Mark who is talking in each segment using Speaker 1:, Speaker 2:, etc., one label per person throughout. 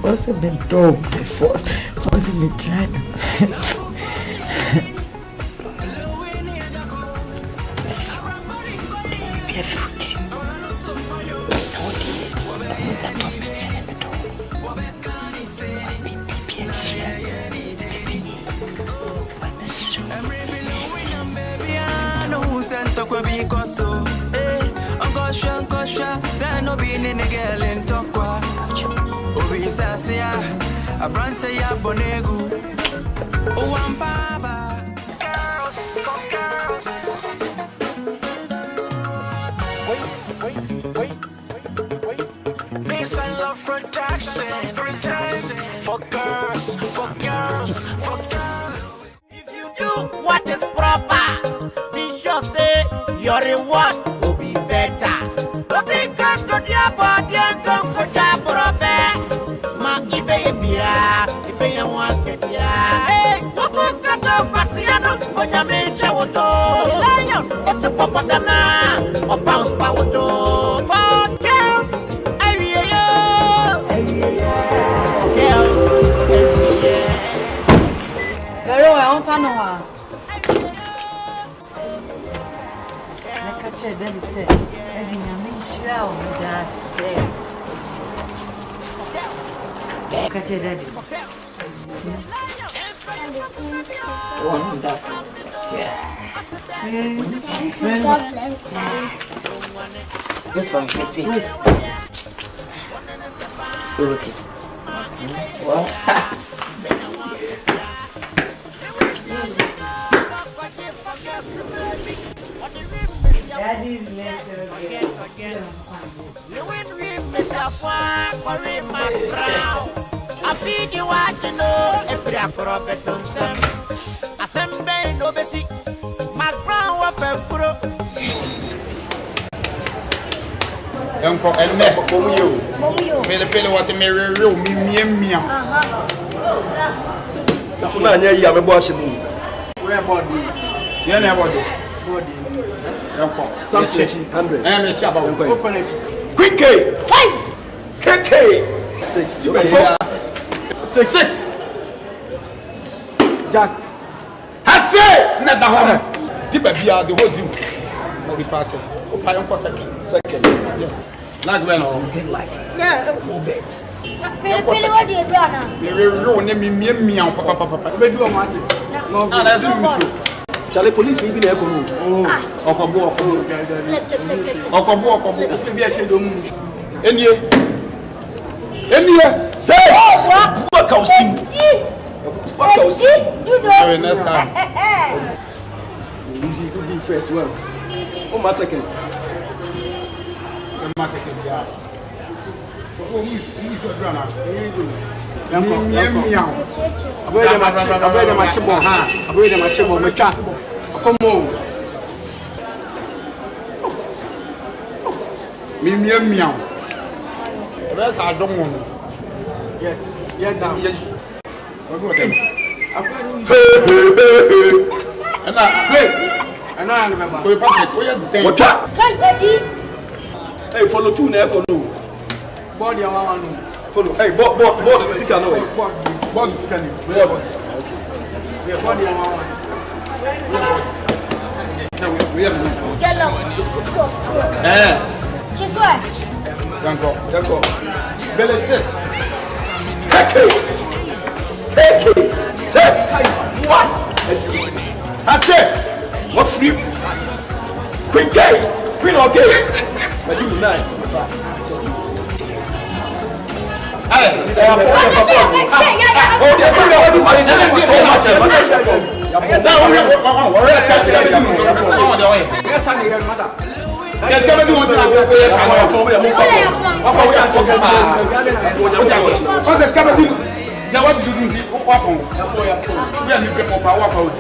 Speaker 1: Also been dog before. Also been trying.
Speaker 2: Your reward will be better. Nothing comes to your body and come to your probe. Ma ibea, ibea waketia. Hey, wabuka to pasiano, onyame chawoto. Lion, otu popadana, o bounce pawoto. For girls, girls,
Speaker 3: Garo, I want panoa. That is it. Every name shall that's it. Catch it, Daddy. Wonderful. This one can fit. Okay. What? Daddy's letter again.
Speaker 2: You win with myself, for my brow. I feed you what you know, if you are corrupted on some. Assembly, no basic. My brown wafer furo.
Speaker 4: Uncle, and you. Philip was a merry room, me.
Speaker 5: That's why I have a washing.
Speaker 4: Where body? You never do.
Speaker 5: Some 100.
Speaker 4: I am a chap. Open it.
Speaker 5: Quick K. KK. 6. You can 6.
Speaker 4: Jack. I say, not the home. People be the whole zoo. I'll be passing. I am for second. Yes. Like well.
Speaker 3: Like.
Speaker 6: Yeah.
Speaker 3: What do you do now?
Speaker 4: Me, papa.
Speaker 6: Na
Speaker 4: that's it.
Speaker 5: Charlie police even here come.
Speaker 4: Okobo. Maybe I should do. Any. Says.
Speaker 5: What can see? What can see?
Speaker 4: Sorry, next time.
Speaker 5: Easy, good first well. Oh, my second.
Speaker 4: My second, yeah. Oh, who's your drama? Meow. That's I don't want. Yet down. And I remember. What?
Speaker 5: Hey, follow two never no.
Speaker 4: Body around.
Speaker 5: Follow. Hey, board the sick no.
Speaker 4: Board the sick no. Yeah, body around. We have.
Speaker 6: Just what?
Speaker 4: Danko. Bele says. Says. What? I said. What free? Quick game. Queen or game? But you nine. Hey. Yes, come and do it. What do you do? Walk on. We are new people. Walk out.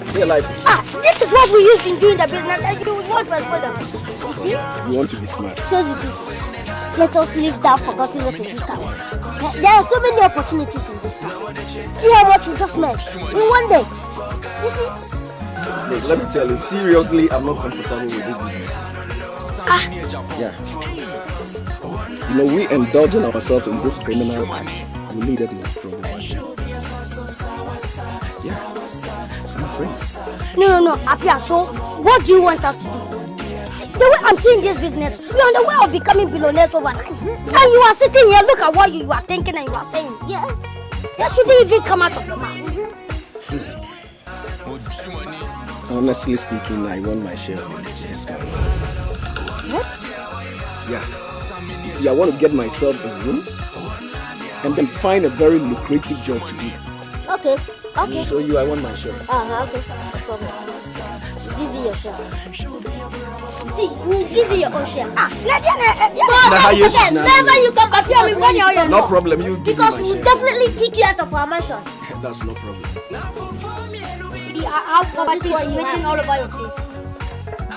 Speaker 6: This is what we used to do in the business, and you want to for them. You see?
Speaker 5: You want to be smart.
Speaker 6: So you do. Let us leave that forgotten life in this town. There are so many opportunities in this town. See how much you just met in one day. You see?
Speaker 5: Look, let me tell you, seriously, I'm not comfortable with this business. Yeah. You know, we indulging ourselves in this criminal act. We lead it in trouble. Yeah. I'm afraid.
Speaker 6: No, Apia, so what do you want us to do? See, the way I'm seeing this business, we're on the way of becoming billionaires overnight. And you are sitting here, look at what you are thinking and you are saying. Yeah. That shouldn't even come out of your mouth.
Speaker 5: Honestly speaking, I want my share of this one.
Speaker 6: What?
Speaker 5: Yeah. You see, I want to get myself a room and then find a very lucrative job to do.
Speaker 6: Okay.
Speaker 5: So I want my share.
Speaker 6: Okay. No problem. Give me your share. See, we'll give you your own share. Never you come back here and when you're
Speaker 5: no problem, you give
Speaker 6: because
Speaker 5: me my
Speaker 6: we'll
Speaker 5: share.
Speaker 6: definitely kick you out of our mansion.
Speaker 5: That's no problem.
Speaker 6: See, our poverty is written all over your face.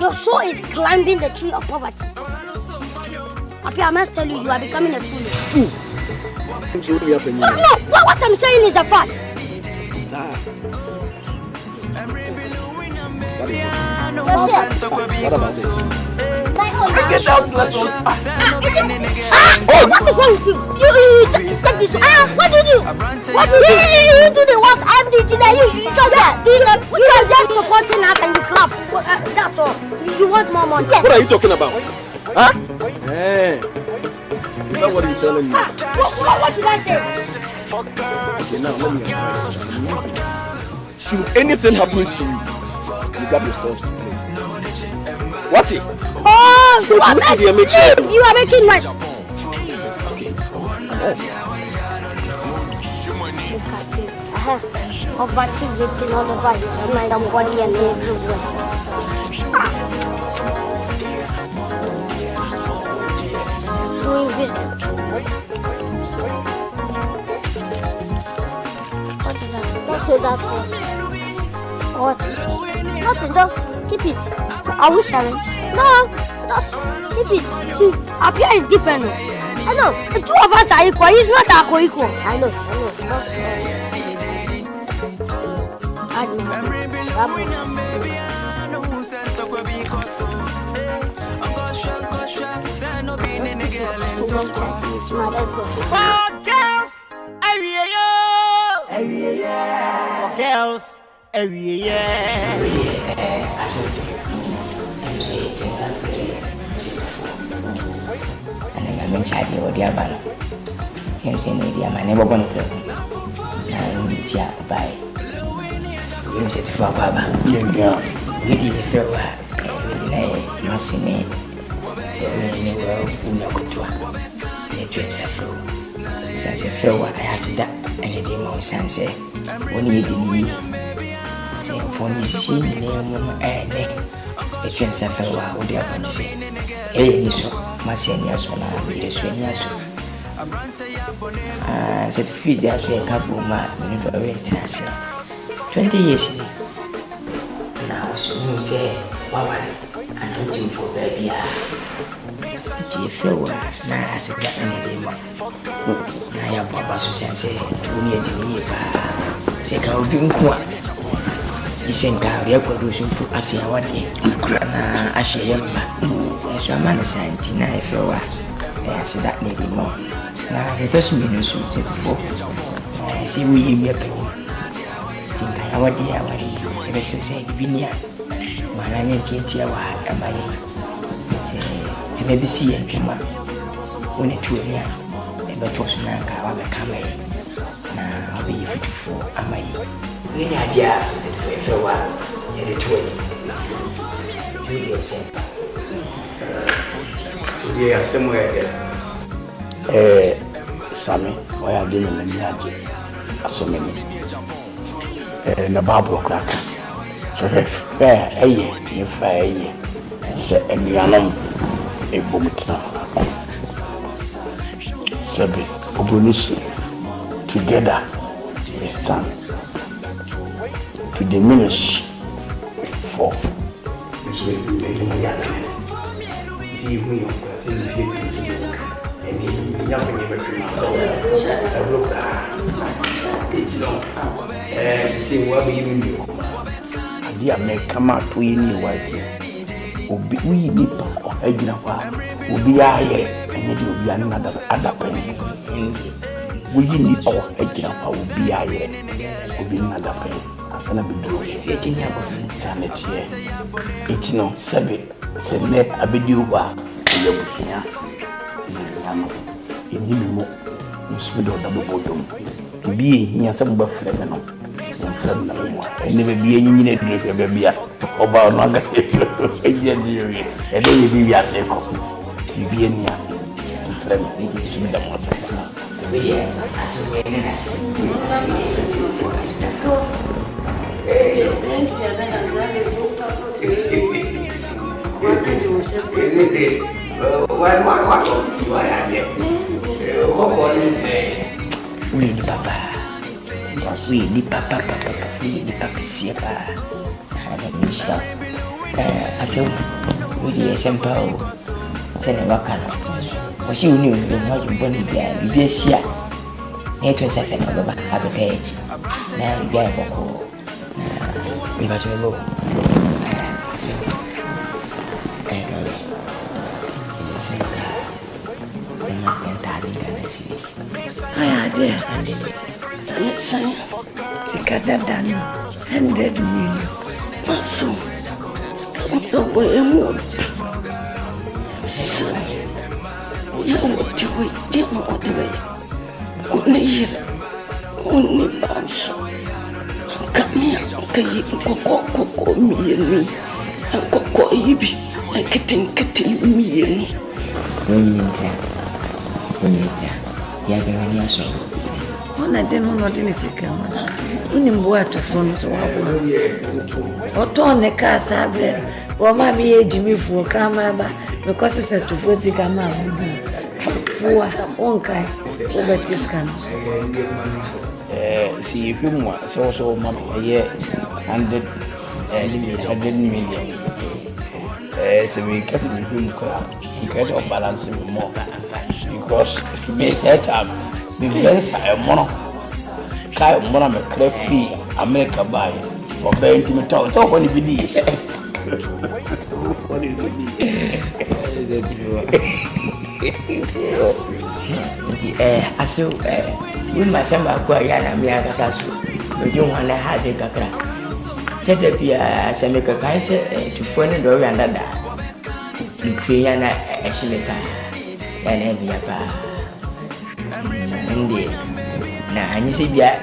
Speaker 6: Your soul is climbing the tree of poverty. Apia, I must tell you, you are becoming a fool. No, what I'm saying is the fact.
Speaker 5: What about this?
Speaker 6: Get out, let's go. What is wrong with you? You take this. What do you do? You do the work. I'm the engineer. You just that. You are just supporting us and you clap. That's all. You want more money? Yes.
Speaker 5: What are you talking about? Huh? Hey. Is that what you're telling me?
Speaker 6: What did I say?
Speaker 5: Okay, now let me advise you. Should anything happen to you, you got yourself to play. What it?
Speaker 6: Oh! You are making noise. Overactivating all over his mind and body and everywhere. Doing business. What is that? Don't say that. What? Nothing, just keep it. Are we sharing? No, just keep it. See, Apia is different. I know. The two of us are equal. He's not equal. I know. Let's go.
Speaker 2: For girls, for girls,
Speaker 1: I'm charging you with the abano. Same idea, my neighbor one of them. Now, it's ya by you said for Baba. Yeah, we did a fair work. We did not see me. We were Unakutua. The dress a flow. Since a fair work, I asked that, and a demon sunset. When you didn't say, for me, see me, and a chance of fair work, what do you want to say? Hey, so. Masenias when I read the Swenias. Said to feed that way a couple of months, never went 20 years. Now, soon say, Papa, I'm looking for baby. If you were now, as a cat in the day, I have Papa Susan say, 2 years to me. Say, I'll be one. You send out the production to Asia one day. Asia. So I'm on a scientist now. If you are, I said that maybe more. Now it doesn't mean you should say to folk. I see we in your opinion. Think I have a dear one. The best say, Vinia. My name is Tintia. Am I? To maybe see and Tima. When it will be a better Nanka, I will come in. Now I'll be fit for. Am I? When I dare, said for a while, and it will. Do yourself.
Speaker 4: Yeah, somewhere there. Sammy, why are you doing the so many? The Bible crack. So if a year, if a year, say, and you are a boom. Sabi, Obunusi, together we stand to diminish for. I may come out to any white. We need to be here and you will be another other penny. We need our agent, will be here, will be another penny. As an abiding sanity, it's no sabit. Say net abiduwa yabunya yama enimo musbido double bottom bi ehia se mba freme no freme na mo ene be bi enyine dire be bia oba no aga eje dire e de bi bia se ko bi enia freme ni bi da mo se we aso we ne na se
Speaker 1: We need Papa. We need Papa. We need Papa. Siapa? Ada Mister. Asal we dia sampai. Saya nak makan. Masih uni mau jumpa dia siap. Ni tu saya nak bawa habitat. Nah dia pokok. Ni macam tu. Ayah saya sekadar dan 100 million masuk sekarang apa yang mau yang cewek dia mau dia ini bangsa kami kayak kok mie
Speaker 4: Koko yibi. Kete mienu.
Speaker 1: Unita. Ya gani aso.
Speaker 3: Ona denu no deni sikama. Unimbo atofo so wabo. Otone ka sabe. Wo ma mi ejimifu krama ba because it's to fozi kama fuwa onkai obetiskan.
Speaker 4: See if you want so mama 100 million. So we get in the get of balance more because me that time the best mono kai mono me clear free America buy for being to me talk when you be
Speaker 1: aso wimba samba kwa yana miaka sasa ndio wana hadi kakra chede pia semeka kaise tufone ndo yandada nikwe yana esimeka yana bia pa ndi na anyise bia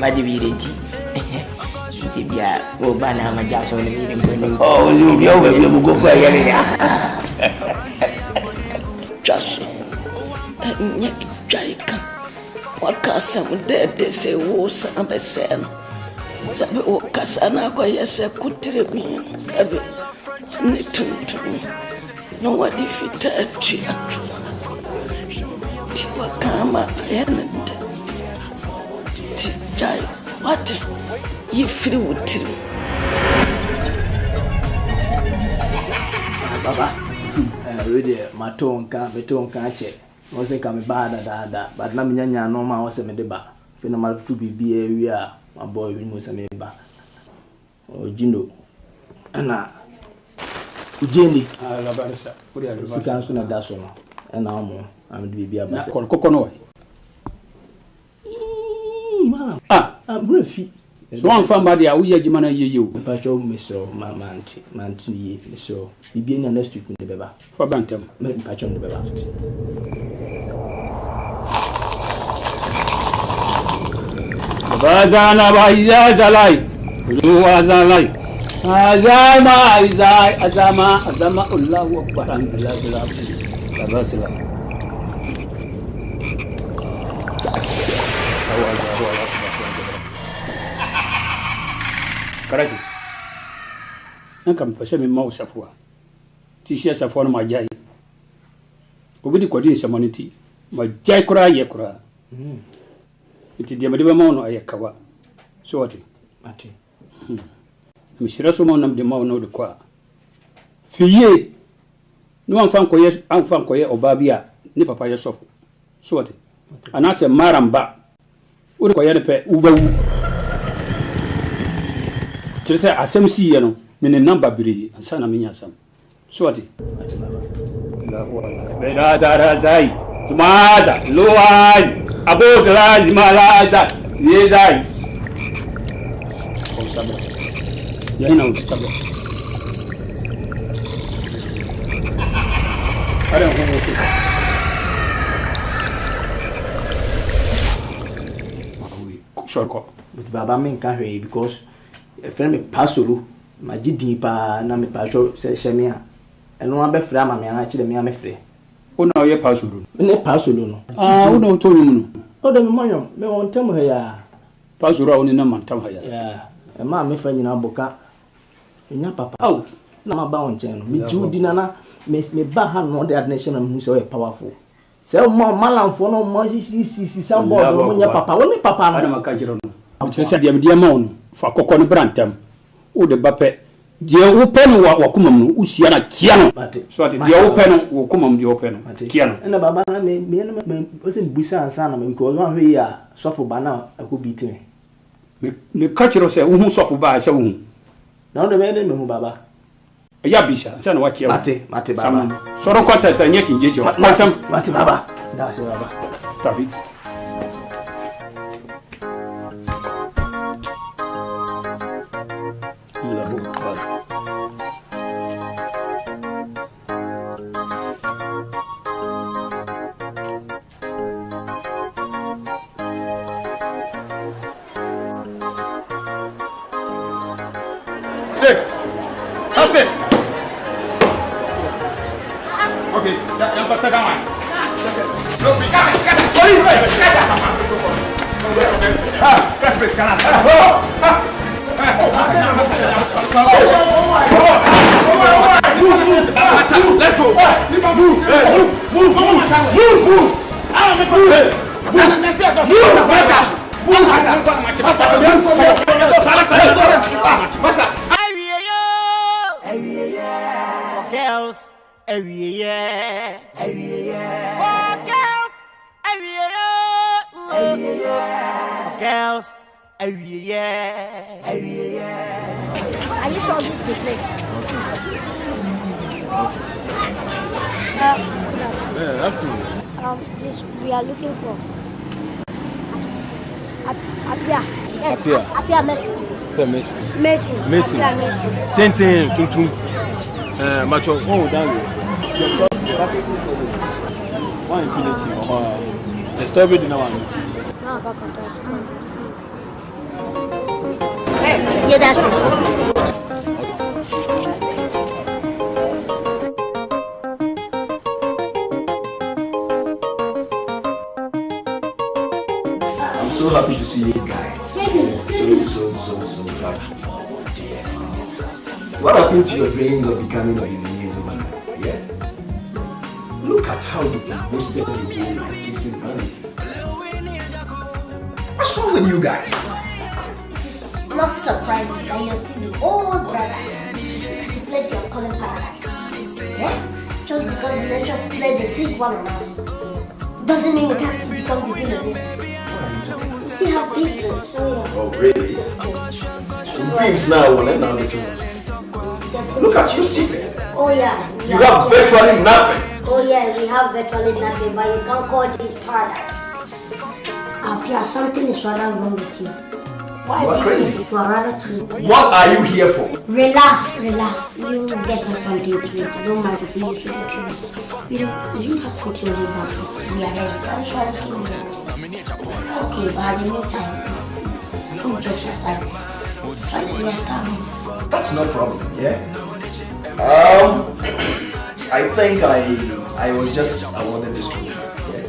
Speaker 1: majibireti bia wo bana majaso ne mi ngene
Speaker 4: oh you bia mu go kwa yana ya
Speaker 7: just nyek jaika wakasa mudede se wo sabe sen sabe o kasana kwa yese kutire mi sabe ni tuntu no wadi fitatu atu ti wakama yana ti jai wate yifiri wutiri
Speaker 5: baba we matonka che no se ka me ba da but na menya no ma wo se me de ba fe na ma tutu bibia wi a ma boy wi mo se me ba o jindo ana ujendi
Speaker 8: la barisa kuri ala
Speaker 5: si kan so na da so no ana mo am de bibia ba se
Speaker 8: koko no
Speaker 5: bro fi
Speaker 8: so an fa dia wo ye jima na yeye o
Speaker 5: pa cho mesro manti ye so bibia na next week ne beba
Speaker 8: fa bantem
Speaker 5: me pa cho ne beba
Speaker 8: bazana baiza zalai ruwa zalai azama Allahu akbar alhamdulillah Karaji nkam pese me ma usafua ti sia safua no majai obidi kwadi nsamoniti majai kura ye kura iti dia madiba ma no ayekawa so ati mishira so ma no de ma no de kwa fiye no amfan koye obabia ni papa ye sofo so ati anase maramba uri koye de pe ubawu Tise asem si ye no me ne number biri ansa na menya asam so ati bela zai tumaza loai abozla zimalaza yezai konsaba yana ustaba ara ho shortcut
Speaker 5: but baba men ka hwe because friend me pasolo magidi pa na me pasho se shemia eno abe fra ma me na chi de me amefre
Speaker 8: ona ye pasolo
Speaker 5: ne pasolo no
Speaker 8: ona to nyum no
Speaker 5: o de me monyo me won tem ha ya
Speaker 8: pasolo oni na mantam ha ya
Speaker 5: e ma me fa nyina boka nya papa na ma ba won chen no me judi na me ba ha no de adnation na mu so e powerful se mo malamfo no mo si sambo do nya papa woni papa no
Speaker 8: ana makajiro no tse dia ma on fa kokko no brantam o de bape dia wo penu wa kumam no usia na kia no so ati dia wo penu wo kumam dia wo penu kia no
Speaker 5: na baba na me o se busa ansa na me ko wa hwe ya sofo ba na akobitime
Speaker 8: me kachiro se wo hu sofo ba se wo hu
Speaker 5: na o de me hu baba
Speaker 8: ya bisha se na wa kia
Speaker 5: mate baba
Speaker 8: so ro kwata ta nyeki njeje
Speaker 5: mate baba da se baba
Speaker 8: tafi
Speaker 9: That's it. Okay, yeah, but second one. No, we can't. Police, let's go.
Speaker 2: Girls, every year. For girls, every year. Girls, every year.
Speaker 6: Are you sure this is the place?
Speaker 5: Yeah, have to.
Speaker 6: This we are looking for. Apia. Yes. Apia Messi.
Speaker 5: Messi.
Speaker 6: Messi. Apia Messi.
Speaker 5: Tintin, Tuntum. Macho. Oh, down here. One infinity. The story didn't want it.
Speaker 6: No, back on that story. Yeah, that's it.
Speaker 4: I'm so happy to see you guys. So happy. What happened to your dreams of becoming a millionaire overnight? Yeah? Look at how you wasted the whole life chasing vanity. What's wrong with you guys?
Speaker 6: It's not surprising that you're still the old brothers. The place you're calling paradise. Yeah? Just because the nature of play they take one on us doesn't mean we can still become the billionaires. We still have big dreams, so yeah.
Speaker 4: Oh, really? So dreams now will end up to look at you sitting.
Speaker 6: Oh yeah.
Speaker 4: You have virtually nothing.
Speaker 6: Oh yeah, we have virtually nothing, but you can't call this paradise. Apia, something is rather wrong with you. Why
Speaker 4: You are crazy.
Speaker 6: You are rather crazy.
Speaker 4: What are you here for?
Speaker 6: Relax. You get us something to eat. Don't mind if you should get you just put your name back. We are ready. I'm sure I'll give you. Okay, but at the meantime, don't judge aside. We are starving.
Speaker 4: That's no problem, yeah? I think I was just awarded this contract, yeah?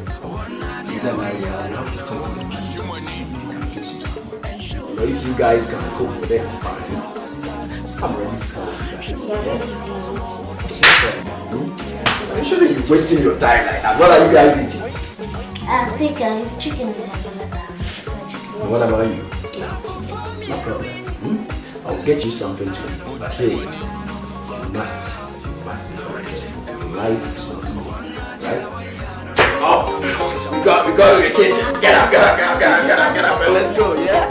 Speaker 4: Then I have to talk to the manager to see if he can fix it somewhere. If you guys can cope with it, fine. I'm ready to come. You shouldn't be wasting your time like that. What are you guys eating?
Speaker 6: I think chicken is available.
Speaker 4: What about you? No problem. I'll get you something to eat. But hey, you must be correct. Life is not easy, right? Oh, we go to the kitchen. Get up, and let's go, yeah?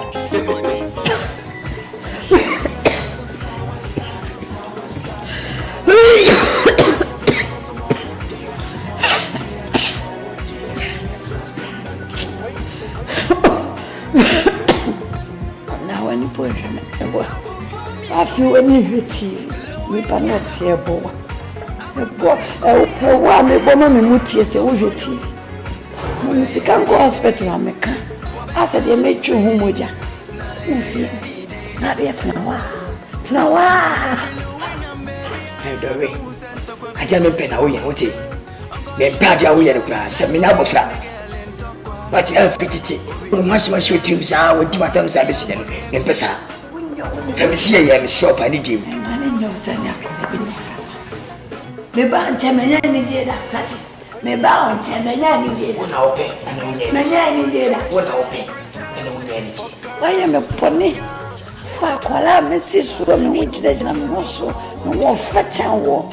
Speaker 3: Now when you put it I feel any beauty. We cannot hear boy. Why me woman me muti say we beauty. When you can go hospital and make I said they make you home with ya. Not yet now.
Speaker 1: Hey, Dory. I just don't pay now. What is? Me bad ya we are the seminar bofra. But I fit it. Once you dream sa we do matam sa besi den. Me pesa. Famisi ya me shop ani dim.
Speaker 3: Mane nyo sanya ko bi. Me ba nchemenya ni jeda kati. Me ba nchemenya ni jeda.
Speaker 1: Wona open.
Speaker 3: Menya ni jeda.
Speaker 1: Wona open. Ene wona ni jeda.
Speaker 3: Why me poni? Fa kwala me sisu me wujida jina me hoso. Me wo fa chanwo.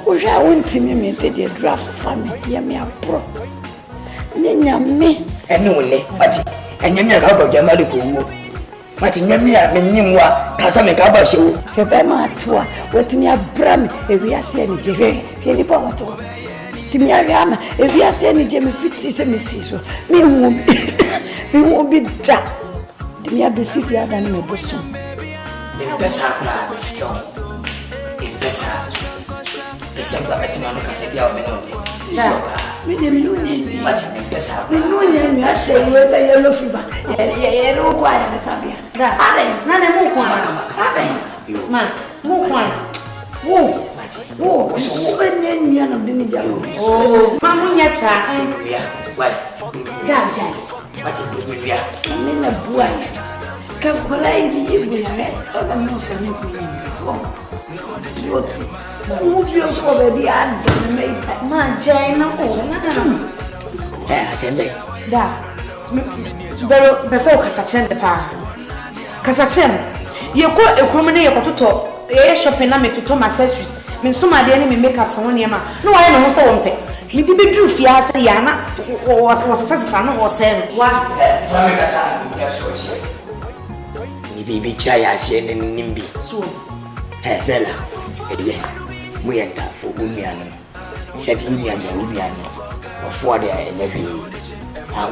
Speaker 3: Oja wontimi me te de dra fami ya me apro. Nyanya me
Speaker 1: ene wona ati enyame ka ba jamali ko wo. Mati nyame a menyimwa ka sa me ka ba hyewo.
Speaker 3: Hebe ma atwa wetimi abram ewiase ni jere. Ye ni pa wato. Timi ariama ewiase ni je me fiti se me siso. Me hu bi da. Timi abesi fi ada ni me boso.
Speaker 1: Me pesa kra so. Me pesa. Pesa ba metima no ka se bia o me no te. So
Speaker 3: Me de milune.
Speaker 1: mati me pesa.
Speaker 3: Milune ni ashe iweza yellow fever. Ye ro kwa ya sabia.
Speaker 6: Da. Ale, nane mu kwa.
Speaker 1: Ale.
Speaker 6: Ma, mu kwa. Mu.
Speaker 3: Oh, so many of the Jalo.
Speaker 7: Oh, Mamma, yes, sir.
Speaker 1: What?
Speaker 7: That just.
Speaker 1: What is it? Yeah.
Speaker 3: I'm in a boy. Come collide you with me. I'm not coming to me. Who feels already and made
Speaker 7: Man, China,
Speaker 1: I said
Speaker 7: that. But before Cassachem the power. Cassachem, you go a criminal to talk. A shopping to Thomas accessories. Mean some of the enemy make up someone yama. No, I know so one thing. Me did be true fiasa yana was a son or seven. What?
Speaker 1: Maybe Chaya said in Nimbi.
Speaker 7: So,
Speaker 1: Hey, Bella, we enter for Umiano. Said Umiano, or for the maybe.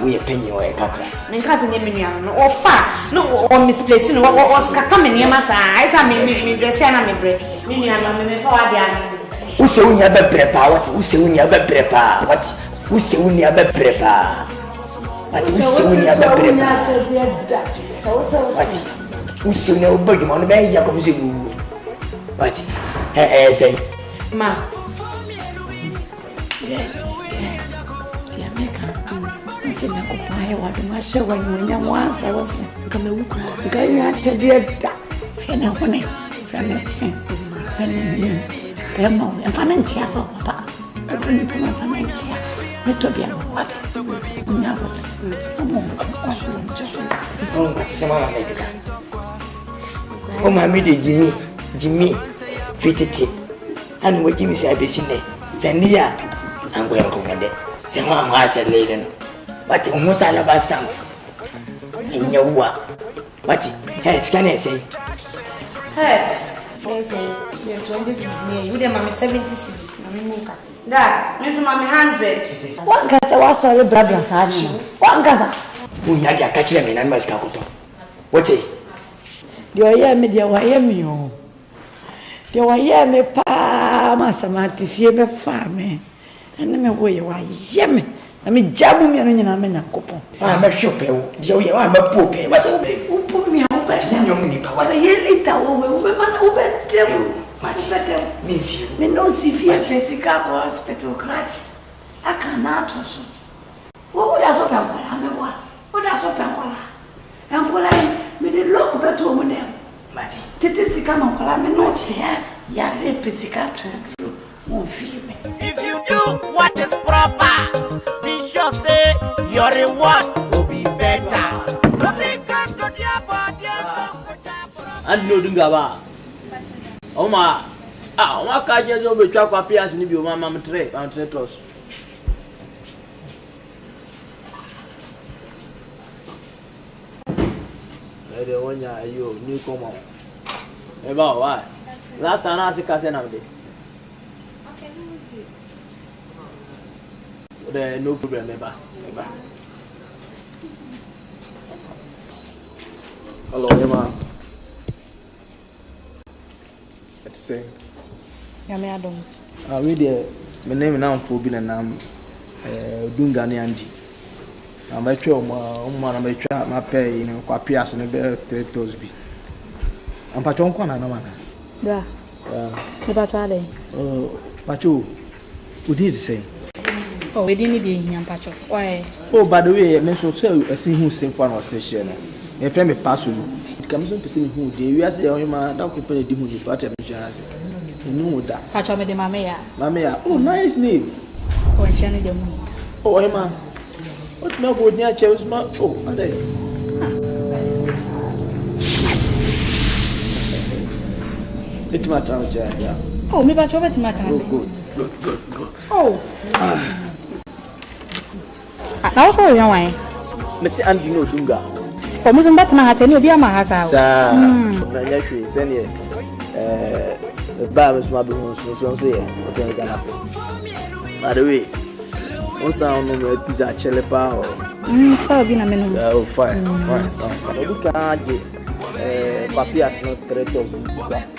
Speaker 1: We a penny or a cacra.
Speaker 7: and cousin Yemian or far, no, or misplacing or coming near Massa. I saw me dress and me break. Minian, me for
Speaker 1: who say we have a prepare? What? Who say we have a prepare? What? Who say we have a prepare? What? Who say we have a prepare? What? Who say nobody on the way? What? Say,
Speaker 7: Ma.
Speaker 3: I want show when you once I was coming to the and I want and financial so papa. I don't put my financial. Let me what?
Speaker 1: oh, what's some other lady? Oh, my midi, Jimmy, fitted. And what Jimmy said, I see there. Sandia, I'm going to command it. Someone has a lady. But almost all of us down in your work. What? Hey, can I say?
Speaker 7: Hey, they say, there's 20 near you, then mammy 76. That means mammy 100.
Speaker 3: One casa was sorry, brother. One casa.
Speaker 1: Who you are catching me and my scacoto? What's it?
Speaker 3: You are here, me, dear, why am you? There were here, me, pa, Massamati, fear me, farming. And then me, where you are, yemmy. I mean, Jabu, me, and I'm a couple.
Speaker 1: I'm a shopper. You are a poor pay. What's up?
Speaker 3: Who put me out? But
Speaker 1: you only power.
Speaker 3: I hear later, woman, over devil.
Speaker 1: Much better.
Speaker 3: Me no see fear, Jessica, hospital crutch. I cannot also. What would I so come? I'm a one. What I so come? I'm going me the lock better woman them.
Speaker 1: Matty,
Speaker 3: Titty come on, I'm not here. Ya physical true. Won't feel me.
Speaker 2: If you do what is proper, be sure say your reward will be better.
Speaker 10: And no Dungaba. Oh, my. Ah, my car just over trap appears in your mamma tray and tretos. I don't want you newcomer. About why? Last time I see Cassan of it. There no problem, never.
Speaker 5: Hello, Emma. Let's say.
Speaker 7: Yamadon.
Speaker 10: I read my name now for being a name. Ghanaian. I'm a try my pay in Quapias and a better Tosby. I'm Patron Kwana, no man.
Speaker 7: Yeah. The
Speaker 10: Oh, Pacho, who did say?
Speaker 7: Oh, we didn't need him, Pacho. Why?
Speaker 10: Oh, by the way, I mentioned so I see who sing for our station. A friend may pass you. It comes to see who they are saying, man, don't compare the demon with what I'm saying. You know that.
Speaker 7: Pacho me de Mamea.
Speaker 10: Mamea, oh, nice name.
Speaker 7: Oh, and Shanny the moon.
Speaker 10: Oh, Emma. What's my boy near Chelsea? Oh, are they? It's my town, yeah.
Speaker 7: Oh, me Pacho, it's my
Speaker 10: Good.
Speaker 7: Oh. Now, so young, I.
Speaker 10: Mr. Andy no Dunga.
Speaker 7: Oh, Miss Batman had any of your mahasa.
Speaker 10: Sir, actually, send it. The bar is my business, so here. By the way, one sound on the pizza chili power.
Speaker 7: Stop being a man.
Speaker 10: Oh, fine. Look at Papias, not 3,000.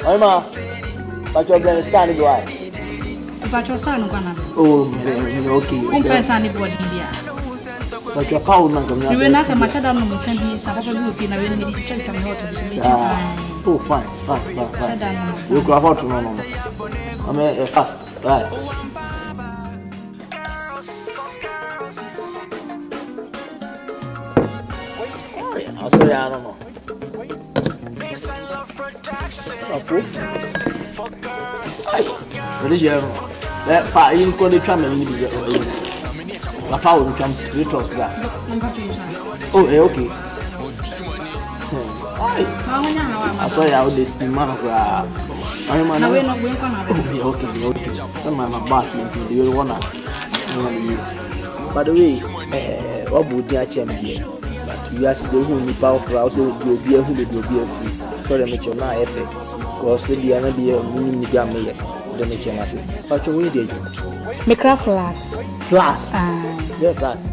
Speaker 10: I'm a Pacho standing why.
Speaker 7: Pacho stand on.
Speaker 10: Oh, okay.
Speaker 7: One person anybody here.
Speaker 10: But your power not going to
Speaker 7: You will not have much other than sending some of the movie in a really check from your to
Speaker 10: oh, fine. You go about to know. I mean, fast, right? Oh, sorry, I don't know. What is your that fire? You call the tram and you the power of trams to trust that. Oh, okay. I saw you out this man. I'm not going to okay. I'm a boss. You will wanna. By the way, what would you champion? But you ask the who power crowd will be a who will be a free. So, make your night effect. Because the other be a mini gamma. The make your nothing. But you did.
Speaker 7: Make a flask.
Speaker 10: Flask. Yeah, flask.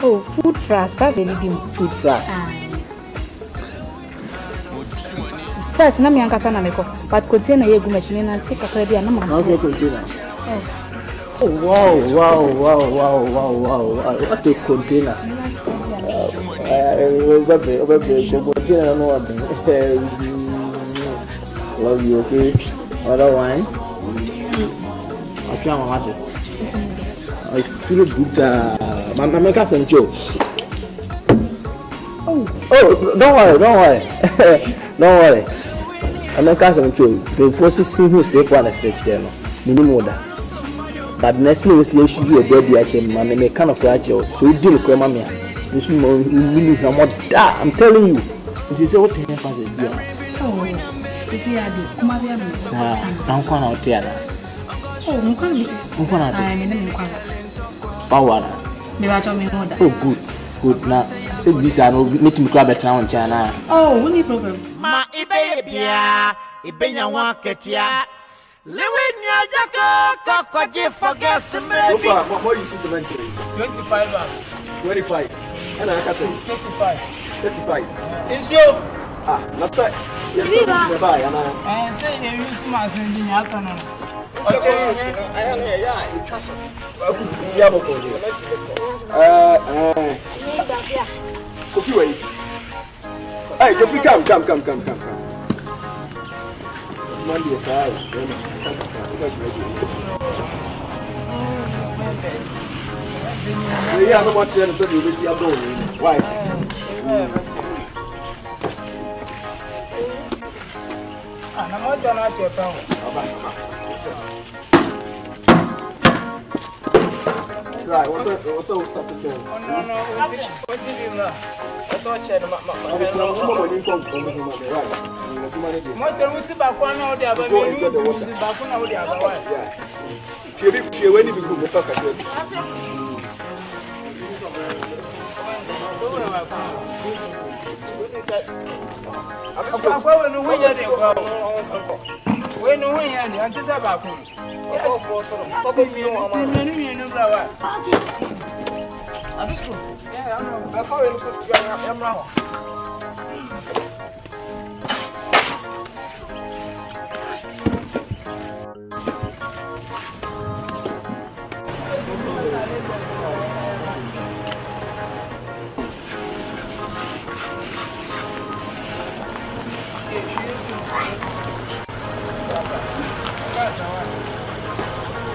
Speaker 7: Oh, food flask. Flask anything.
Speaker 10: Food flask.
Speaker 7: First, na mianka sana meko. But container ye gumechini na tika kredi na mama.
Speaker 10: Okay, container. Oh, wow. What a container. Container no one. Love you, okay? Other wine. I can't imagine. I feel good. My makeup and Joe. Oh, don't worry. Don't worry. I'm not casting Joe. The forces seem to say one stretch there. Minimum. But next year, we should be a baby at him. My name kind of graduate. So you deal with Mamma. You should really have more. I'm telling you. It is what the hell is there. Don't come out here.
Speaker 7: Oh,
Speaker 10: good. Now, say this I know make me grab a town China.
Speaker 7: Oh, no problem.
Speaker 2: Ma ibebia, ibenya waketia. Liwin ya jaka kwa forget some
Speaker 5: So far, what you see cemetery?
Speaker 9: 25 baht.
Speaker 5: 25. And I say
Speaker 9: 35.
Speaker 5: 35.
Speaker 9: Is you?
Speaker 5: That's right. Yes, sir. Bye.
Speaker 9: And say you use my sending afternoon.
Speaker 5: Kofi, wait. Hey, Kofi, come. Monday aside. Yeah, I don't want you to say you see I'm doing. Why?
Speaker 9: I'm not going to your
Speaker 5: Right, what's up start to do?
Speaker 9: Oh, no, what did you know? I thought you had my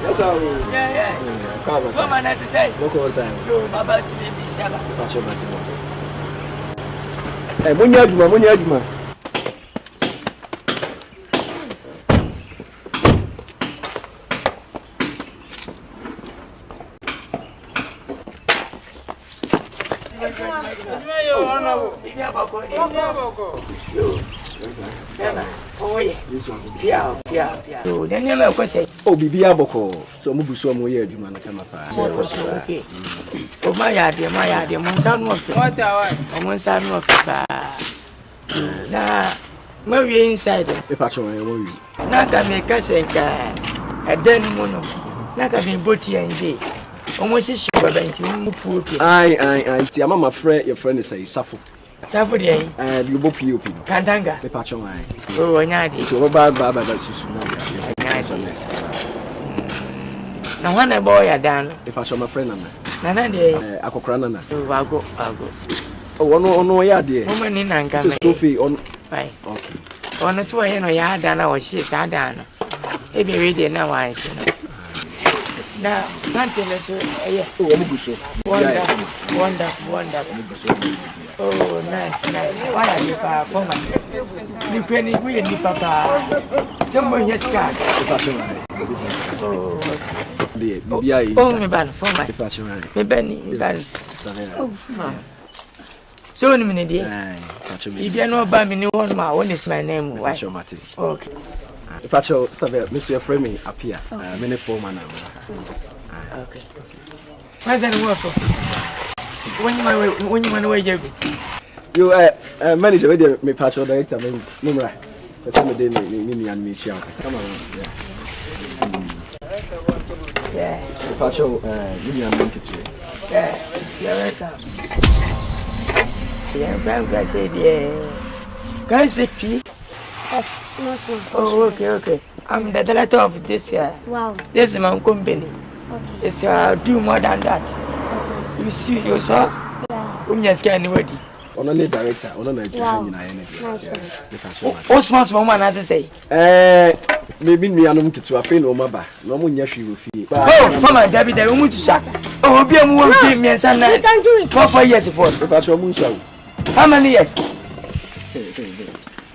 Speaker 5: Yes, I will.
Speaker 1: Yeah. Come on, to say.
Speaker 5: Look what's that.
Speaker 1: Yo, Baba, to be Saba.
Speaker 5: Hey, Munyajuma. Oh, Bibi Aboko. So Mubuso Moya Juma Kamapa.
Speaker 1: Okay. Oh, my idea, my son was what I want son of now, maybe inside the
Speaker 5: patron.
Speaker 1: not a make us a den mono, not a being booty and day. Almost a ship of 20 poor people.
Speaker 5: I, Mamma Fred, your friend is a Suffolk.
Speaker 1: Saturday,
Speaker 5: and you both you.
Speaker 1: Kantanga,
Speaker 5: the patron.
Speaker 1: Oh, an idea.
Speaker 5: So bad, Baba,
Speaker 1: now, when a boy are done,
Speaker 5: if I saw my friend,
Speaker 1: Nana day,
Speaker 5: I could run.
Speaker 1: I'll go.
Speaker 5: Oh, no, yeah, dear.
Speaker 1: Woman in Anka,
Speaker 5: Sophie on.
Speaker 1: Right. Okay. On the way, no, ya done our shit, I done. Maybe ready now, I see. Now, can't tell us. Yeah.
Speaker 5: Oh, I'm good, so.
Speaker 1: Wonderful. Oh, nice. Why are you performing? You penny, we need papa. Someone has got. Oh, me ban for my. Me Benny. Oh, so many dear. If you know about me, no one more. What is my name? Why? Okay.
Speaker 5: Pacho, Mr. Framing up here. Many foreman.
Speaker 1: Okay. What's that work for? When you want away,
Speaker 5: you manager with me, Pacho, director, Mumra. For some day, me and me, come around.
Speaker 1: Yeah.
Speaker 5: Pacho, me and me,
Speaker 1: yeah, you're welcome. Yeah, I said, yeah. Can I speak to you?
Speaker 6: Yes, small.
Speaker 1: Oh, okay. I'm the director of this year.
Speaker 6: Wow.
Speaker 1: This is my company.
Speaker 6: Okay.
Speaker 1: It's do more than that.
Speaker 6: Okay.
Speaker 1: You see, you saw?
Speaker 6: Yeah.
Speaker 1: Just anybody.
Speaker 5: Only director, only
Speaker 6: wow.
Speaker 1: Small man, as I say.
Speaker 5: Maybe me and to a friend or my back. No one yes, you will feel.
Speaker 1: Oh, Mama, David, I want to shut. Oh, be a woman, me and son.
Speaker 6: You can do it.
Speaker 1: 4 years before. How many years?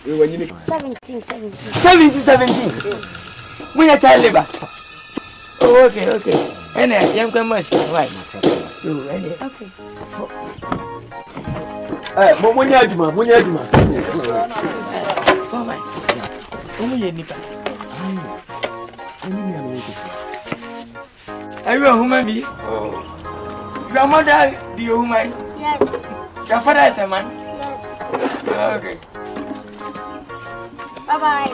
Speaker 6: 17.
Speaker 1: 17. We are child labor. Oh, okay. And young commerce, right?
Speaker 6: Okay.
Speaker 5: When you do,
Speaker 1: For my. Are you a human being? Oh. Your mother, do you human?
Speaker 6: Yes.
Speaker 1: Your father is a man?
Speaker 6: Yes.
Speaker 1: Okay.
Speaker 6: Bye-bye.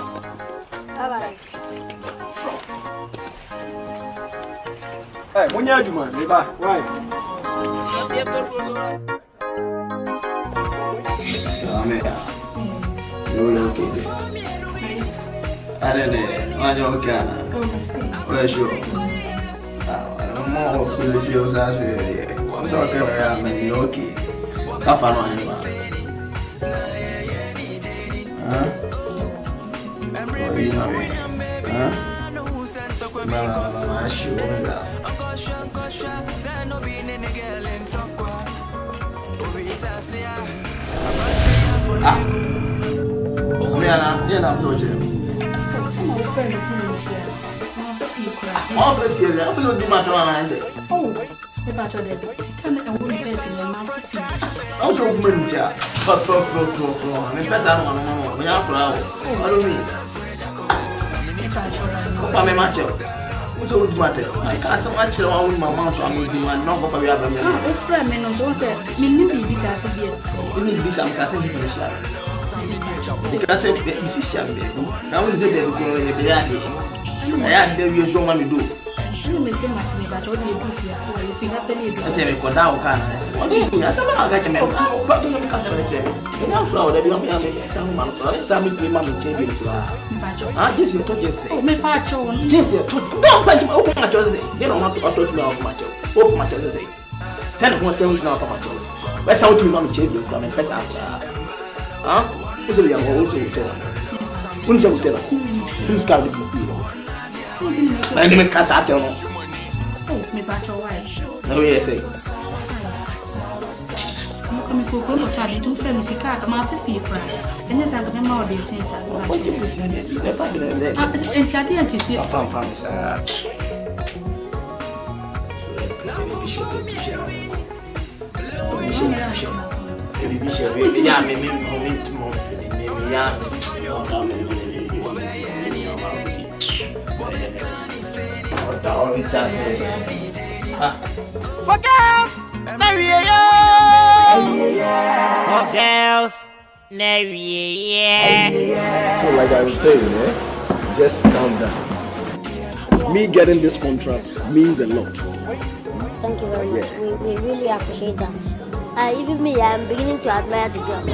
Speaker 5: Hey, when you do, man, right?
Speaker 10: I don't know. I don't care. Well, sure. I'm more police as well. So I am okay. Kafano anima. Huh? Oh, you know me. Huh? Mama, sure. I'm talking. All the people, I will do my turn. I say, oh, the battle there. Tell me, I won't be in your mouth. Also, Munja, but I'm a person. We are proud. I don't mean. I'm a macho. What's all the matter? I can't so much around my mouth. I'm going to do my number for the other. Oh, friend, and also said, me knew this as a beer. You need this, I'm casting for the shop. Because you see, Shambi, now is it going to be I had the usual money do. I may say, but only a piece of happening. I tell you, what now can I say? What do you mean? I said, I got you, man. But you can't say, you know, flower, they don't have some man for it. Some people are changing flower. I just say, oh, my patch on. Just don't punch my open matches. They don't have to approach me off match. Open matches, say. Send one sandwich now for my job. Where's how do you want to change your plan and press after? Huh? Who's a young also tell? Who's a tell? Who's got the I didn't cast us. Oh, me patch your wife. No, yes, say. I'm going to try to do family card. I'm happy for you. And yes, I'm going to more than chance. What you listen to? It's a didn't see a family.
Speaker 2: For girls, for girls,
Speaker 5: so like I was saying, just calm down. Me getting this contract means a lot.
Speaker 6: Thank you very much. We really appreciate that. Even me, I'm beginning to admire the girl.